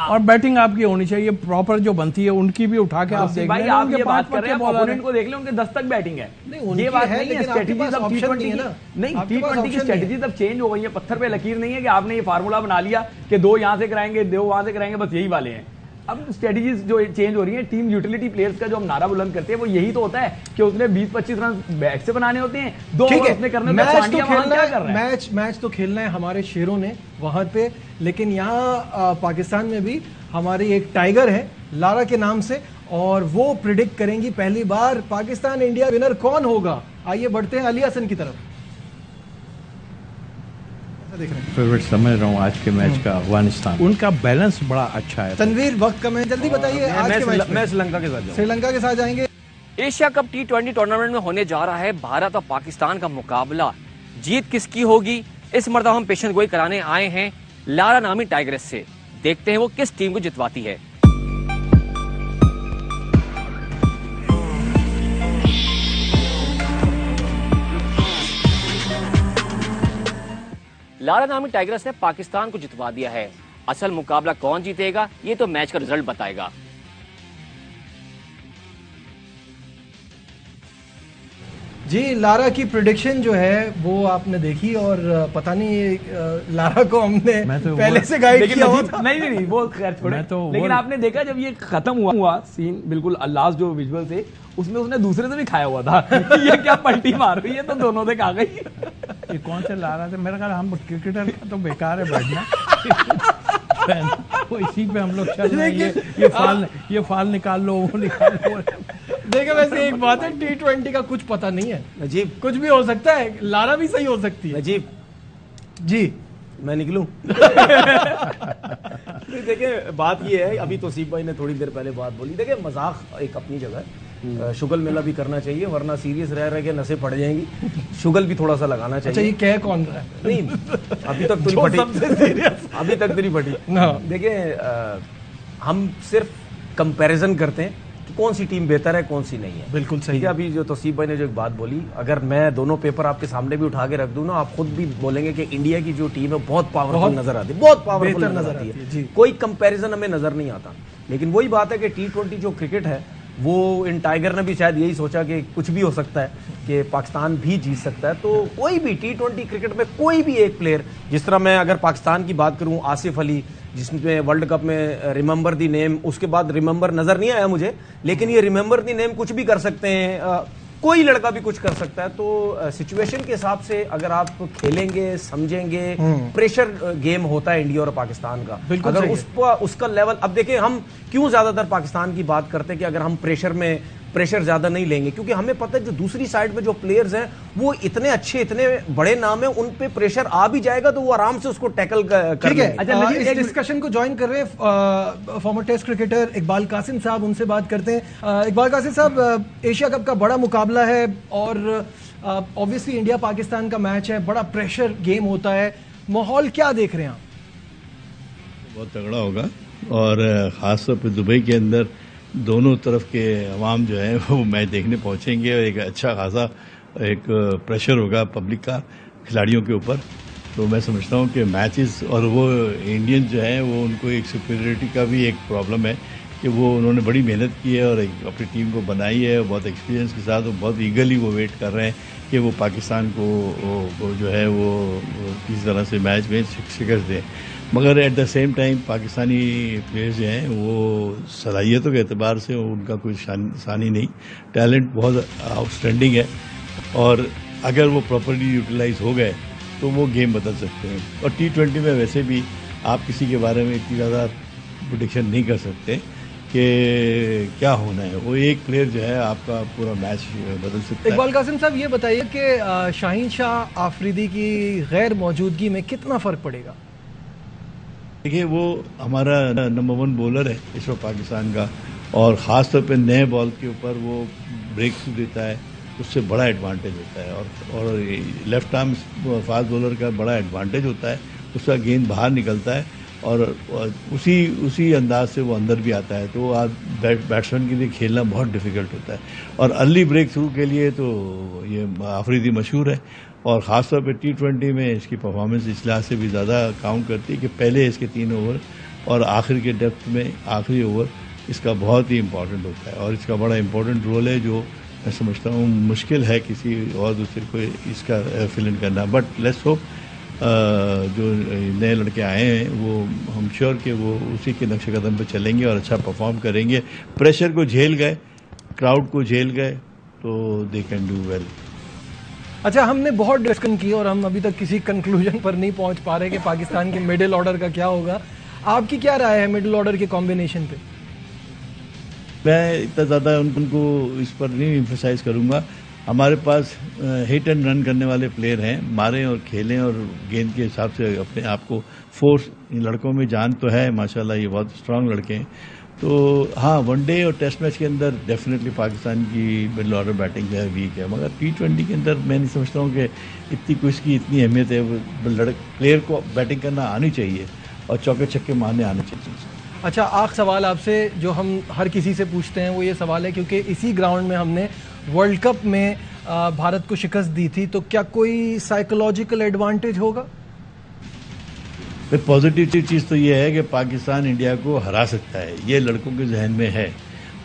और बैटिंग आपकी होनी चाहिए प्रॉपर जो बनती है, उनकी भी उठा के आप देख भाई लें, आप उनके ये 5 बात कर रहे पक्के हैं, बॉलर अपोनेंट को देख ले, उनके 10 तक बैटिंग है। नहीं, उनकी ये बात है, नहीं है, लेकिन आपके स्ट्रेटजीज पास अब option T20 नहीं है की ना। नहीं, आपके पास T20 की option नहीं है। स्ट्रेटजीज अब चेंज हो गई है। पत्थर पे लकीर नहीं है कि आपने ये फार्मूला बना लिया कि 2 यहां से कराएंगे 2 वहां से कराएंगे, बस यही वाले हैं। अब स्ट्रेटजीज जो चेंज हो रही है, टीम यूटिलिटी प्लेयर्स का जो हम नारा बुलंद करते हैं वो यही तो होता है कि उसने 20-25 रन बैट से बनाने होते हैं, 2 ठीक ओवर है, उसने करने होते हैं। मैच तो पांड्या वहां खेलना क्या है, कर रहा है? मैच तो खेलना है हमारे शेरों ने वहां पे। लेकिन यहाँ पाकिस्तान में भी हमारी एक टाइगर है लारा के नाम से, और वो प्रिडिक्ट करेंगी पहली बार पाकिस्तान इंडिया विनर कौन होगा। आइए बढ़ते हैं अली हसन की तरफ। ऐसा देख रहे हैं फेवरेट समझ रहा हूँ आज के मैच का अफगानिस्तान। उनका बैलेंस बड़ा अच्छा है। तनवीर, वक्त कम है, जल्दी बताइए आज के मैच में। मैं श्रीलंका के साथ जाऊंगा। श्रीलंका के साथ जाएंगे। एशिया कप T20 टूर्नामेंट में होने जा रहा है भारत और पाकिस्तान का मुकाबला। जीत किसकी होगी, इस मर्तबा हम पेशेंट गोई कराने आए हैं लारा नामी टाइग्रेस से। देखते हैं वो किस टीम को जितवाती है। लारा नामी टाइग्रेस ने पाकिस्तान को जितवा दिया है। असल मुकाबला कौन जीतेगा ये तो मैच का रिजल्ट बताएगा। जी, लारा की प्रिडिक्शन जो है वो आपने देखी, और पता नहीं लारा को हमने मैं तो पहले वो- से गाइड लेकिन किया हुआ नजीब- था। नहीं, वो खैर छोड़े। मैं तो लेकिन वो- आपने देखा जब ये खत्म हुआ सीन, बिल्कुल लास्ट जो विजुअल थे उसमें उसने दूसरे से भी खाया हुआ था ये क्या पलटी मार रही है, तो दोनों से खा गई। ये कौन से ला रहा था, मेरा ख्याल हम क्रिकेटर का तो बेकार है बैठना। वो इसी पे हम लोग चल रहे हैं, ये फाल निकाल लो, वो निकाल लो। देखिए वैसे एक बात है, T20 का कुछ पता नहीं है, नजीब, कुछ भी हो सकता है, लारा भी सही हो सकती है। नजीब जी, मैं निकलूं? देखिए बात ये है, अभी तोसीफ भाई ने थोड़ी देर पहले बात बोली। देखिए मजाक एक अपनी जगह है, शुगल मेला भी करना चाहिए, वरना सीरियस रह रह के नसें फट जाएंगी। शुगल भी थोड़ा सा लगाना अच्छा चाहिए। ये कह कौन रहा है? नहीं, अभी तक तो नहीं फटी, अभी तक तो नहीं फटी। हाँ। देखिए हम सिर्फ कंपैरिजन करते हैं कि कौन सी टीम बेहतर है कौन सी नहीं है। बिल्कुल सही ठीक है, अभी जो तोसीफ भाई ने जो एक बात बोली, अगर मैं दोनों पेपर आपके सामने भी उठा के रख दूं ना, आप खुद भी बोलेंगे कि इंडिया की जो टीम है बहुत पावरफुल नजर आती है, बहुत पावरफुल बेहतर नजर नजर आती आती है, है। जी। कोई कंपैरिजन हमें नजर नहीं आता। लेकिन वही बात है कि T20 जो क्रिकेट है वो इन टाइगर ने भी शायद यही सोचा कि कुछ भी हो सकता है, कि पाकिस्तान भी जीत सकता है। तो कोई भी T20 क्रिकेट में कोई भी एक प्लेयर, जिस तरह मैं अगर पाकिस्तान की बात करूं, आसिफ अली जिसमें वर्ल्ड कप में रिमेंबर दी नेम, उसके बाद रिमेंबर नजर नहीं आया मुझे, लेकिन ये रिमेंबर दी नेम कुछ भी कर सकते हैं, कोई लड़का भी कुछ कर सकता है। तो सिचुएशन के हिसाब से अगर आप खेलेंगे, समझेंगे, प्रेशर गेम होता है इंडिया और पाकिस्तान का। बिल्कुल अगर सही उसका लेवल, अब देखिए हम क्यों ज्यादातर पाकिस्तान की बात करते हैं कि अगर हम प्रेशर ज्यादा नहीं लेंगे, क्योंकि हमें पता है जो दूसरी साइड पे जो प्लेयर्स हैं वो इतने अच्छे, इतने बड़े नाम है, उन पे प्रेशर आ भी जाएगा तो वो आराम से उसको टैकल कर ठीक है। लेंगे। अच्छा, नजीब, इस एक डिस्कशन को ज्वाइन कर रहे हैं former test cricketer Iqbal Qasim साहब, उनसे बात करते हैं। इकबाल कासिम साहब, एशिया कप का बड़ा मुकाबला है और ऑब्वियसली इंडिया पाकिस्तान का मैच है, बड़ा प्रेशर गेम होता है, माहौल क्या देख रहे हैं आप? बहुत तगड़ा होगा, और ख़ास तौर पे दुबई के अंदर दोनों तरफ के अवाम जो है वो मैच देखने पहुंचेंगे और एक अच्छा खासा एक प्रेशर होगा पब्लिक का खिलाड़ियों के ऊपर। तो मैं समझता हूं कि मैचेस और वो इंडियन जो है वो उनको एक सुपीरियरिटी का भी एक प्रॉब्लम है कि वो उन्होंने बड़ी मेहनत की है और एक अपनी टीम को बनाई है, बहुत एक्सपीरियंस के साथ, बहुत ईगरली वो वेट कर रहे हैं कि वो पाकिस्तान को जो है वो किसी तरह से मैच में शिकस्त दें। मगर at the same time Pakistani players जो हैं वो सलाहियतों के एतबार से उनका कोई सानी नहीं, टैलेंट बहुत आउटस्टैंडिंग है और अगर वो प्रॉपरली यूटिलाइज हो गए तो वो गेम बदल सकते हैं। और T20 में वैसे भी आप किसी के बारे में इतनी ज़्यादा प्रेडिक्शन नहीं कर सकते कि क्या होना है। वो एक प्लेयर जो है आपका पूरा मैच बदल सकता है। इकबाल कासिम साहब ये बताइए कि शाहीन शाह आफरीदी की गैर मौजूदगी में कितना फ़र्क पड़ेगा? देखिए वो हमारा नंबर 1 बॉलर है इस वक्त पाकिस्तान का और ख़ास तौर पे नए बॉल के ऊपर वो ब्रेक थ्रू देता है, उससे बड़ा एडवांटेज होता है। और लेफ्ट आर्म फास्ट बॉलर का बड़ा एडवांटेज होता है, उसका गेंद बाहर निकलता है और उसी अंदाज से वो अंदर भी आता है। तो आज बैट्समैन के लिए खेलना बहुत डिफिकल्ट होता है और अर्ली ब्रेक थ्रू के लिए तो ये आफरीदी मशहूर है और ख़ास तौर पे T20 में इसकी परफॉर्मेंस इस लिहाज से भी ज़्यादा काउंट करती है कि पहले इसके 3 ओवर और आखिर के डेप्थ में आखिरी ओवर इसका बहुत ही इम्पोर्टेंट होता है और इसका बड़ा इम्पोर्टेंट रोल है जो मैं समझता हूँ मुश्किल है किसी और दूसरे को इसका फिल इन करना। बट लेट्स होप जो नए लड़के आए हैं वो हम श्योर कि वो उसी के नक्शे कदम पे चलेंगे और अच्छा परफॉर्म करेंगे। प्रेशर को झेल गए, क्राउड को झेल गए तो दे कैन डू वेल। अच्छा, हमने बहुत डिस्कशन की और हम अभी तक किसी कंक्लूजन पर नहीं पहुंच पा रहे कि पाकिस्तान के मिडिल ऑर्डर का क्या होगा। आपकी क्या राय है मिडिल ऑर्डर के कॉम्बिनेशन पे? मैं इतना ज़्यादा उनको इस पर नहीं एम्फसाइज करूँगा। हमारे पास हिट एंड रन करने वाले प्लेयर हैं, मारें और खेलें और गेंद के हिसाब से अपने आप को फोर्स, इन लड़कों में जान तो है माशाल्लाह, ये बहुत स्ट्रांग लड़के हैं। तो हाँ, वनडे और टेस्ट मैच के अंदर डेफिनेटली पाकिस्तान की मिडिल ऑर्डर बैटिंग जो है वीक है, मगर T20 के अंदर मैं नहीं समझता हूँ कि इतनी कोई इसकी इतनी अहमियत है। प्लेयर को बैटिंग करना आनी चाहिए और चौके छक्के मारने आने चाहिए। अच्छा, आखिरी सवाल आपसे जो हम हर किसी से पूछते हैं वो ये सवाल है, क्योंकि इसी ग्राउंड में हमने वर्ल्ड कप में भारत को शिकस्त दी थी, तो क्या कोई साइकोलॉजिकल एडवांटेज होगा? पॉजिटिव चीज़ तो ये है कि पाकिस्तान इंडिया को हरा सकता है, ये लड़कों के जहन में है।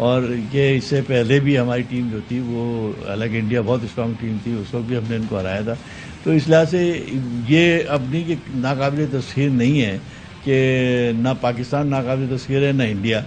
और ये इससे पहले भी हमारी टीम जो थी वो अलग, इंडिया बहुत स्ट्रांग टीम थी, उस वक्त भी हमने इनको हराया था। तो इस लिहाज से ये अपनी की नाकाबिल तस्खीर नहीं है कि ना पाकिस्तान नाकाबिल तस्खीर है ना इंडिया।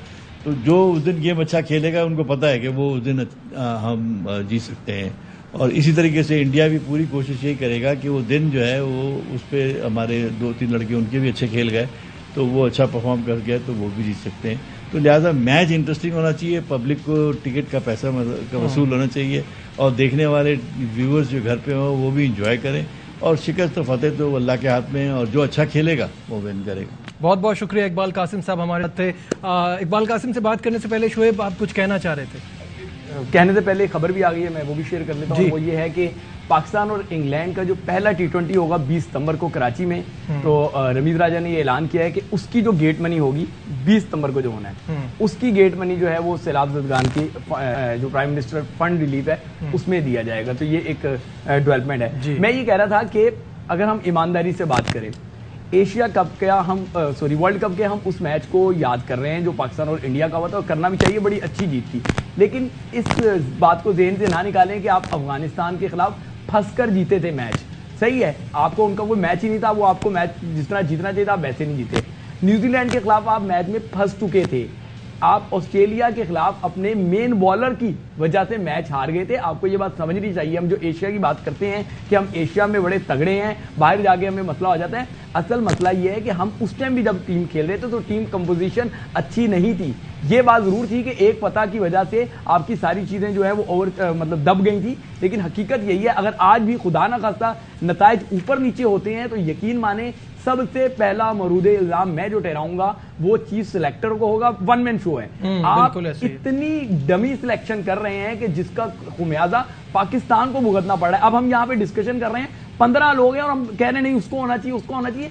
तो जो उस दिन गेम अच्छा खेलेगा उनको पता है कि वो उस दिन हम जीत सकते हैं और इसी तरीके से इंडिया भी पूरी कोशिश यही करेगा कि वो दिन जो है वो उस पर हमारे 2-3 लड़के उनके भी अच्छे खेल गए तो वो अच्छा परफॉर्म कर गए तो वो भी जीत सकते हैं। तो लिहाजा मैच इंटरेस्टिंग होना चाहिए, पब्लिक को टिकट का पैसा का वसूल होना चाहिए और देखने वाले व्यूअर्स जो घर पे हो वो भी इंजॉय करें और शिकस्त फतेह तो अल्लाह के हाथ में है और जो अच्छा खेलेगा वो विन करेगा। बहुत बहुत शुक्रिया इकबाल कासिम साहब हमारे साथ थे। इकबाल कासिम से बात करने से पहले शोएब आप कुछ कहना चाह रहे थे? कहने से पहले खबर भी आ गई है, मैं वो भी शेयर कर लेता हूँ। वो ये है कि पाकिस्तान और इंग्लैंड का जो पहला T20 होगा 20 सितंबर को कराची में, तो रमीज राजा ने ये ऐलान किया है कि उसकी जो गेट मनी होगी 20 सितंबर को जो होना है, उसकी गेट मनी जो है वो सैलाब ज़दगान की जो प्राइम मिनिस्टर फंड रिलीफ है उसमें दिया जाएगा। तो ये एक डेवलपमेंट है। मैं ये कह रहा था कि अगर हम ईमानदारी से बात करें, एशिया कप का वर्ल्ड कप के हम उस मैच को याद कर रहे हैं जो पाकिस्तान और इंडिया का हुआ था और करना भी चाहिए, बड़ी अच्छी जीत थी। लेकिन इस बात को ज़हन से ना निकालें कि आप अफगानिस्तान के खिलाफ फंसकर जीते थे मैच। सही है, आपको उनका कोई मैच ही नहीं था, वो आपको मैच जिस तरह जीतना चाहिए था आप वैसे नहीं जीते। न्यूजीलैंड के खिलाफ आप मैच में फंस चुके थे। आप ऑस्ट्रेलिया के खिलाफ अपने मेन बॉलर की वजह से मैच हार गए थे। आपको ये बात समझनी चाहिए। हम जो एशिया की बात करते हैं कि हम एशिया में बड़े तगड़े हैं, बाहर जाके हमें मसला हो जाता है, असल मसला ये है कि हम उस टाइम भी जब टीम खेल रहे थे तो टीम कंपोजिशन अच्छी नहीं थी। ये बात जरूर थी कि एक पता की वजह से आपकी सारी चीजें जो है वो दब गई थी, लेकिन हकीकत यही है अगर आज भी खुदा ना खास्ता नताइज ऊपर नीचे होते हैं तो यकीन माने सबसे पहला मरूद इल्जाम मैं जो ठहराऊंगा वो चीफ सिलेक्टर को होगा। वन मैन शो है। आप इतनी डमी सिलेक्शन कर रहे हैं कि जिसका खुमियाजा पाकिस्तान को भुगतना पड़ रहा है। अब हम यहाँ पे डिस्कशन कर रहे हैं, 15 लोग हैं और हम कह रहे हैं नहीं उसको होना चाहिए, उसको होना चाहिए।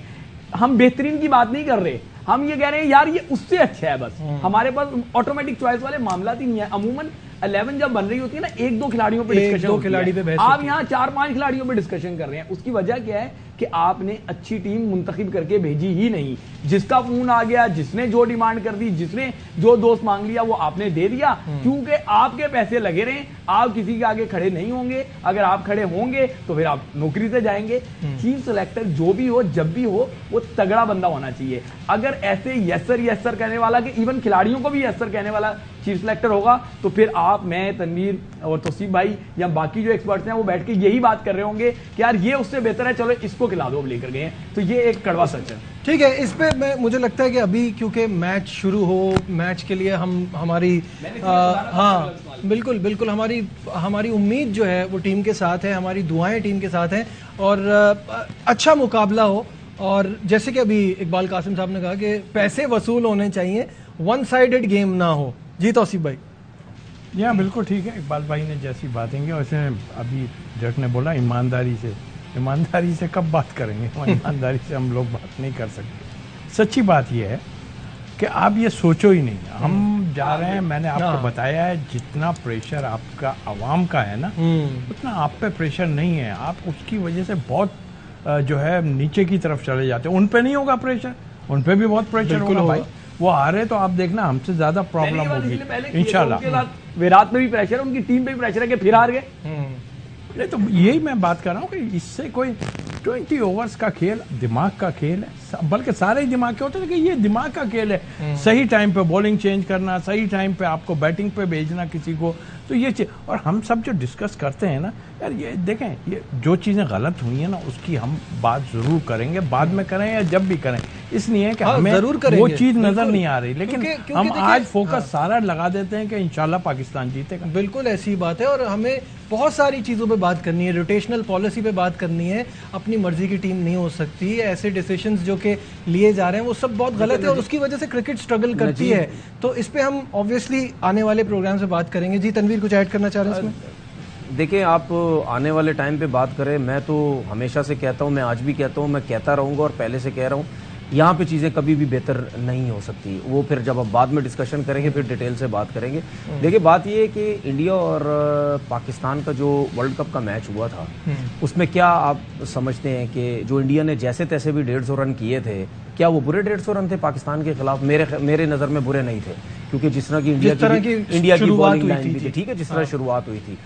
हम बेहतरीन की बात नहीं कर रहे, हम ये कह रहे हैं यार ये उससे अच्छा है, बस हमारे पास ऑटोमेटिक चॉइस वाले मामला ही नहीं है। अमूमन 11 जब बन रही होती है ना, 1-2 खिलाड़ियों पे डिस्कशन, 1-2 खिलाड़ी पे बहस आप होती है। यहाँ 4-5 खिलाड़ियों पे डिस्कशन कर रहे हैं। उसकी वजह क्या है कि आपने अच्छी टीम मुंतखब करके भेजी ही नहीं। जिसका फोन आ गया, जिसने जो डिमांड कर दी, जिसने जो दोस्त मांग लिया, वो आपने दे दिया, क्योंकि आपके पैसे लगे रहे। आप किसी के आगे खड़े नहीं होंगे। अगर आप खड़े होंगे तो फिर आप नौकरी से जाएंगे। चीफ सेलेक्टर जो भी हो, जब भी हो, वो तगड़ा बंदा होना चाहिए। अगर ऐसे यस सर कहने वाला, कि इवन खिलाड़ियों को भी यस सर कहने वाला चीफ सेलेक्टर होगा, तो फिर आप, मैं, तनवीर और तौसीफ भाई या बाकी जो एक्सपर्ट्स हैं वो बैठ के यही बात कर रहे होंगे कि यार ये उससे बेहतर है, चलो इसको खिला दो, अब लेकर गए हैं। तो ये एक कड़वा सच है। ठीक है, इस पे मुझे लगता है कि अभी क्योंकि मैच शुरू हो, मैच के लिए हमारी हाँ बिल्कुल बिल्कुल हमारी उम्मीद जो है वो टीम के साथ है, हमारी दुआएं टीम के साथ हैं और अच्छा मुकाबला हो। और जैसे कि अभी इकबाल कासिम साहब ने कहा कि पैसे वसूल होने चाहिए, वन साइडेड गेम ना हो। जी तौसीफ भाई। यहाँ बिल्कुल ठीक है, इकबाल भाई ने जैसी बातें की वैसे अभी जट ने बोला ईमानदारी से कब बात करेंगे? ईमानदारी से हम लोग बात नहीं कर सकते। सच्ची बात यह है कि आप ये सोचो ही नहीं, हम जा रहे हैं। मैंने आपको बताया है जितना प्रेशर आपका आवाम का है ना, उतना आप पे प्रेशर नहीं है। आप उसकी वजह से बहुत जो है नीचे की तरफ चले जाते हैं। उन पे नहीं होगा प्रेशर, उन पे भी बहुत प्रेशर होगा भाई। वो हारे तो आप देखना हमसे ज्यादा प्रॉब्लम होगी इंशाल्लाह। विराट पे भी प्रेशर है, उनकी टीम पे भी प्रेशर है कि फिर हार गए। नहीं तो यही मैं बात कर रहा हूँ कि इससे कोई 20 ओवर्स का खेल दिमाग का खेल है, बल्कि सारे ही दिमाग के होते हैं, लेकिन ये दिमाग का खेल है। सही टाइम पे बॉलिंग चेंज करना, सही टाइम पे आपको बैटिंग पे भेजना किसी को, तो ये चीज। और हम सब जो डिस्कस करते हैं ना यार, ये देखें, ये जो चीजें गलत हुई हैं ना उसकी हम बात जरूर करेंगे, बाद में करें या जब भी करें, इसलिए कि हमें जरूर वो चीज नजर नहीं आ रही। लेकिन क्योंकि हम आज फोकस सारा लगा देते हैं कि इंशाल्लाह पाकिस्तान जीतेगा। बिल्कुल ऐसी बात है। और हमें बहुत सारी चीज़ों पे बात करनी है, रोटेशनल पॉलिसी पे बात करनी है। अपनी मर्जी की टीम नहीं हो सकती, ऐसे डिसीजंस जो कि लिए जा रहे हैं वो सब बहुत गलत है और उसकी वजह से क्रिकेट स्ट्रगल करती है। तो इस पे हम ऑब्वियसली आने वाले प्रोग्राम से बात करेंगे। जी तनवीर, कुछ ऐड करना चाह रहे हैं इसमें? देखिए, आप आने वाले टाइम पे बात करें, मैं तो हमेशा से कहता हूँ, मैं आज भी कहता हूँ, मैं कहता रहूँगा और पहले से कह रहा हूँ, यहाँ पे चीज़ें कभी भी बेहतर नहीं हो सकती। वो फिर जब आप बाद में डिस्कशन करेंगे फिर डिटेल से बात करेंगे। देखिए, बात ये है कि इंडिया और पाकिस्तान का जो वर्ल्ड कप का मैच हुआ था, उसमें क्या आप समझते हैं कि जो इंडिया ने जैसे तैसे भी 150 रन किए थे, क्या वो बुरे 150 रन थे पाकिस्तान के खिलाफ? मेरे नज़र में बुरे नहीं थे, क्योंकि जिस तरह की इंडिया की बॉलिंग लाइन भी थी, ठीक है, जिस तरह शुरुआत हुई थी,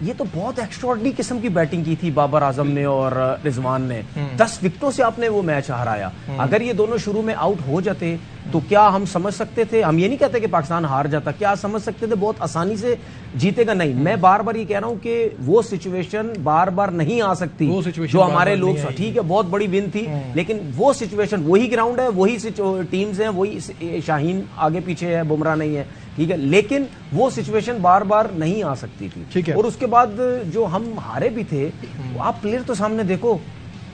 ये तो बहुत एक्स्ट्राऑर्डिनरी किस्म की बैटिंग की थी बाबर आजम ने और रिजवान ने। 10 विकेटों से आपने वो मैच हराया। अगर ये दोनों शुरू में आउट हो जाते तो क्या हम समझ सकते थे? हम ये नहीं कहते कि पाकिस्तान हार जाता, क्या समझ सकते थे बहुत आसानी से जीतेगा? नहीं, मैं बार बार ये कह रहा हूं कि वो सिचुएशन बार बार नहीं आ सकती जो हमारे लोग, ठीक है, बहुत बड़ी विन थी, लेकिन वो सिचुएशन, वही ग्राउंड है, वही टीम्स हैं, वही शाहीन आगे पीछे है, बुमराह नहीं है, ठीक है, लेकिन वो सिचुएशन बार बार नहीं आ सकती थी। ठीक है। और उसके बाद जो हम हारे भी थे, आप प्लेयर तो सामने देखो,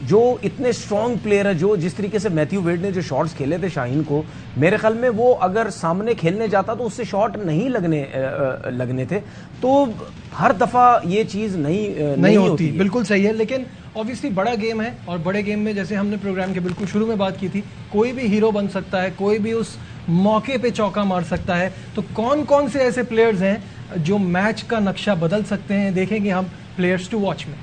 जो इतने स्ट्रॉन्ग प्लेयर है, जो जिस तरीके से मैथ्यू वेड ने जो शॉट्स खेले थे शाहीन को, मेरे ख्याल में वो अगर सामने खेलने जाता तो उससे शॉट नहीं लगने थे। तो हर दफा ये चीज नहीं होती। बिल्कुल सही है, लेकिन ऑब्वियसली बड़ा गेम है और बड़े गेम में, जैसे हमने प्रोग्राम के बिल्कुल शुरू में बात की थी, कोई भी हीरो बन सकता है, कोई भी उस मौके पे चौका मार सकता है। तो कौन कौन से ऐसे प्लेयर्स हैं जो मैच का नक्शा बदल सकते हैं, देखेंगे हम प्लेयर्स टू वॉच में।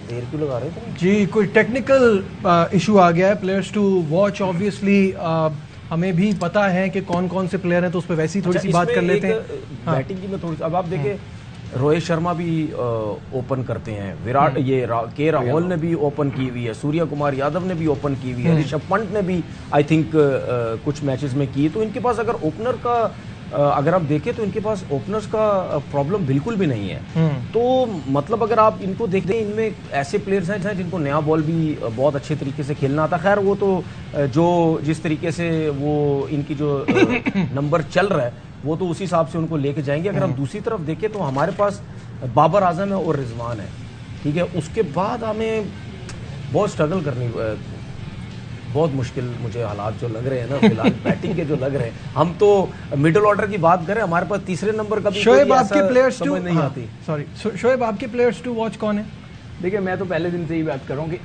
देर क्यों लगा रहे थे जी? कोई टेक्निकल इशू आ गया है। प्लेयर्स टू वॉच ऑब्वियसली हमें भी पता है कि कौन कौन से प्लेयर हैं, तो उस पर वैसी थोड़ी सी बात कर लेते हैं। बैटिंग की मैं थोड़ी, अब आप देखें, रोहित शर्मा भी ओपन करते हैं, विराट के राहुल ने भी ओपन की हुई है, सूर्य कुमार यादव ने भी ओपन की हुई है, ऋषभ पंत ने भी आई थिंक कुछ मैचेस में की। तो इनके पास अगर ओपनर का अगर आप देखें तो इनके पास ओपनर्स का प्रॉब्लम बिल्कुल भी नहीं है। तो मतलब अगर आप इनको देखते हैं, इनमें ऐसे प्लेयर्स हैं जिनको नया बॉल भी बहुत अच्छे तरीके से खेलना आता। खैर वो तो जो जिस तरीके से वो इनकी जो नंबर चल रहा है वो तो उसी हिसाब से उनको लेके जाएंगे। अगर हम दूसरी तरफ देखें तो हमारे पास बाबर आजम है और रिजवान है, ठीक है, उसके बाद हमें बहुत स्ट्रगल करनी बहुत मुश्किल मुझे हालात जो लग रहे हैं ना फिलहाल बैटिंग के जो लग रहे हैं। हम तो मिडिल ऑर्डर की बात करें, हमारे पास तीसरे नंबर का भी शोएब कोई आपके ऐसा प्लेयर्स टू समझ नहीं आती। सॉरी शोएब आपके प्लेयर्स टू वॉच कौन है? देखिए मैं तो पहले दिन से ही बात कर रहा हूँ कि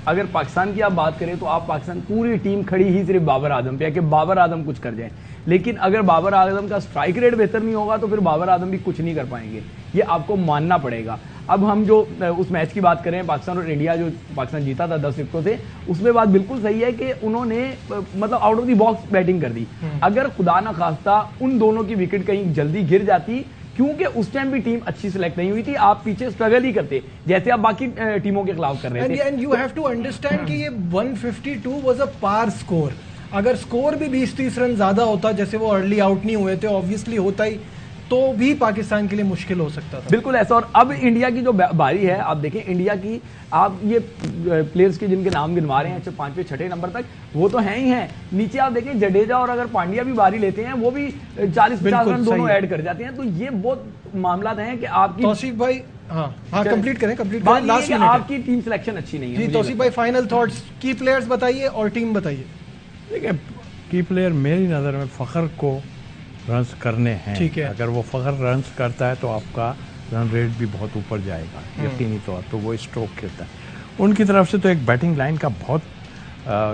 अगर पाकिस्तान की आप बात करें तो आप पाकिस्तान पूरी टीम खड़ी ही सिर्फ बाबर आजम पे है कि बाबर आजम कुछ कर जाए, लेकिन अगर बाबर आजम का स्ट्राइक रेट बेहतर नहीं होगा तो फिर बाबर आजम भी कुछ नहीं कर पाएंगे, ये आपको मानना पड़ेगा। अब हम जो उस मैच की बात करें पाकिस्तान और इंडिया, जो पाकिस्तान जीता था 10 विकेटों से, उसमें बात बिल्कुल सही है कि उन्होंने मतलब out of the box batting कर दी। अगर खुदा ना खास्ता उन दोनों की विकेट कहीं जल्दी गिर जाती, क्योंकि उस टाइम भी टीम अच्छी सिलेक्ट नहीं हुई थी, आप पीछे स्ट्रगल ही करते जैसे आप बाकी टीमों के खिलाफ कर रहे थे। And you have to understand कि ये 152 वाज अ पार स्कोर। अगर स्कोर भी 20-30 रन ज्यादा होता, जैसे वो अर्ली आउट नहीं हुए थे, ऑब्वियसली होता ही, तो भी पाकिस्तान के लिए मुश्किल हो सकता था। बिल्कुल ऐसा। और अब इंडिया की जो बारी है, आप देखें इंडिया की, आप ये प्लेयर्स के जिनके नाम गिनवा रहे हैं 5वें 6ठे नंबर तक, वो तो हैं ही हैं। नीचे आप देखें जडेजा और अगर पांड्या भी बारी लेते हैं, वो भी 40-50 रन दोनों ऐड कर जाते हैं। तो ये बहुत मामला हैं कि आपकी तौसीफ भाई, हाँ कंप्लीट करें बात लास्ट ये है कि मिनट आपकी टीम सिलेक्शन अच्छी नहीं है। जी मुझे तौसीफ भाई, फाइनल थॉट्स, की प्लेयर्स बताइए और टीम बताइए। देखिए की प्लेयर मेरी नज़र में फ़खर को रन्स करने हैं। ठीक है। अगर वो फ़खर रन्स करता है तो आपका रन रेट भी बहुत ऊपर जाएगा यकीनी तौर पर। वो स्ट्रोक खेलता है, उनकी तरफ से तो एक बैटिंग लाइन का बहुत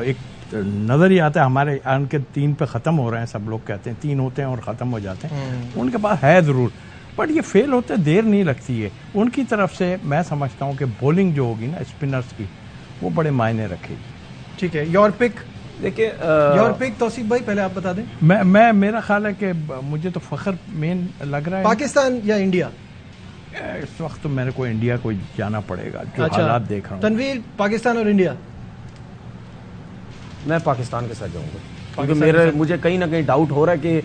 एक नज़र ही आता है। हमारे उनके 3 पे ख़त्म हो रहे हैं, सब लोग कहते हैं 3 होते हैं और ख़त्म हो जाते हैं। उनके पास है ज़रूर, बट ये फेल होते देर नहीं लगती है। उनकी तरफ से मैं समझता हूँ कि बॉलिंग जो होगी ना स्पिनर्स की, वो बड़े मायने रखेगी। ठीक है, योर पिक। देखिए योर पिक तौसीफ भाई, पहले आप बता दें। मैं मेरा ख्याल है कि मुझे तो फ़खर मेन लग रहा है। पाकिस्तान या इंडिया? इस वक्त तो मेरे को इंडिया को जाना पड़ेगा, जो हालात देख रहा हूँ। तनवीर, पाकिस्तान और इंडिया? मैं पाकिस्तान के साथ जाऊंगा, क्योंकि मुझे कहीं ना कहीं डाउट हो रहा है कि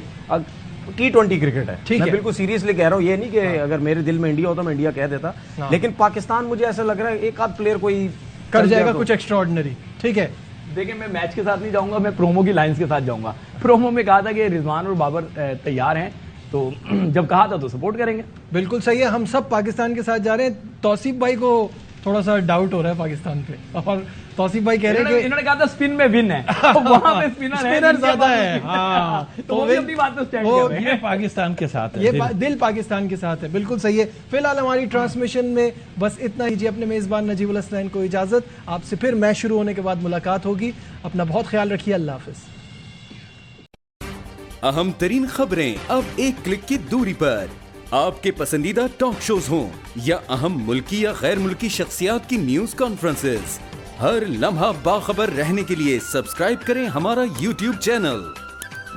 T20 क्रिकेट है। ठीक मैं है, बिल्कुल सीरियसली कह रहा हूँ, ये नहीं कि अगर मेरे दिल में इंडिया होता मैं इंडिया कह देता, लेकिन पाकिस्तान मुझे ऐसा लग रहा है एक आध प्लेयर कोई कर जाएगा कुछ एक्स्ट्राऑर्डिनरी। ठीक है, देखिए मैं मैच के साथ नहीं जाऊंगा, मैं प्रोमो की लाइंस के साथ जाऊंगा। प्रोमो में कहा था कि रिजवान और बाबर तैयार हैं, तो जब कहा था तो सपोर्ट करेंगे। बिल्कुल सही है, हम सब पाकिस्तान के साथ जा रहे हैं। तौसीफ भाई को थोड़ा सा डाउट हो रहा है पाकिस्तान पे, और तौसीफ भाई कह रहे हैं कि इन्होंने कहा था स्पिन में विन है, तो वहां पे स्पिनर ज्यादा है। हाँ, तो वो भी अपनी बात पे स्टैंड कर रहे हैं। ये पाकिस्तान के साथ है, ये दिल पाकिस्तान के साथ है। बिल्कुल सही है। फिलहाल हमारी ट्रांसमिशन में बस इतना ही। जी, अपने मेजबान नजीबुल हसनैन को इजाजत। आपसे फिर मैच शुरू होने के बाद मुलाकात होगी। अपना बहुत ख्याल रखिए। अल्लाह हाफिज। अहम तरीन खबरें अब एक क्लिक की दूरी पर। आपके पसंदीदा टॉक शोज हों या अहम मुल्की या गैर मुल्की शख्सियात की न्यूज कॉन्फ्रेंसेस, हर लम्हा बाखबर रहने के लिए सब्सक्राइब करें हमारा YouTube चैनल।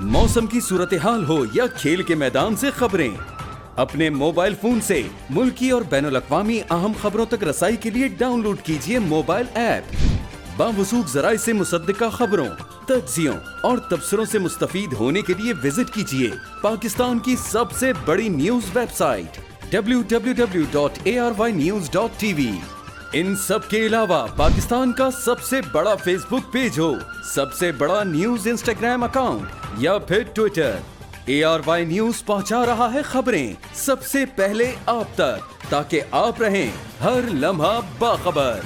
मौसम की सूरत हाल हो या खेल के मैदान से खबरें, अपने मोबाइल फोन से मुल्की और बैनुल अक़वामी अहम खबरों तक रसाई के लिए डाउनलोड कीजिए मोबाइल ऐप। बावसूख ज़राए से मुसद्दिका खबरों, तज्ज़ियों और तबसरों से मुस्तफीद होने के लिए विजिट कीजिए पाकिस्तान की सबसे बड़ी न्यूज वेबसाइट www.arYnews.tv। इन सब के अलावा पाकिस्तान का सबसे बड़ा फेसबुक पेज हो, सबसे बड़ा न्यूज इंस्टाग्राम अकाउंट या फिर ट्विटर, ARY न्यूज पहुंचा रहा है खबरें सबसे पहले आप तक, ताकि आप रहें हर लम्हा बाखबर।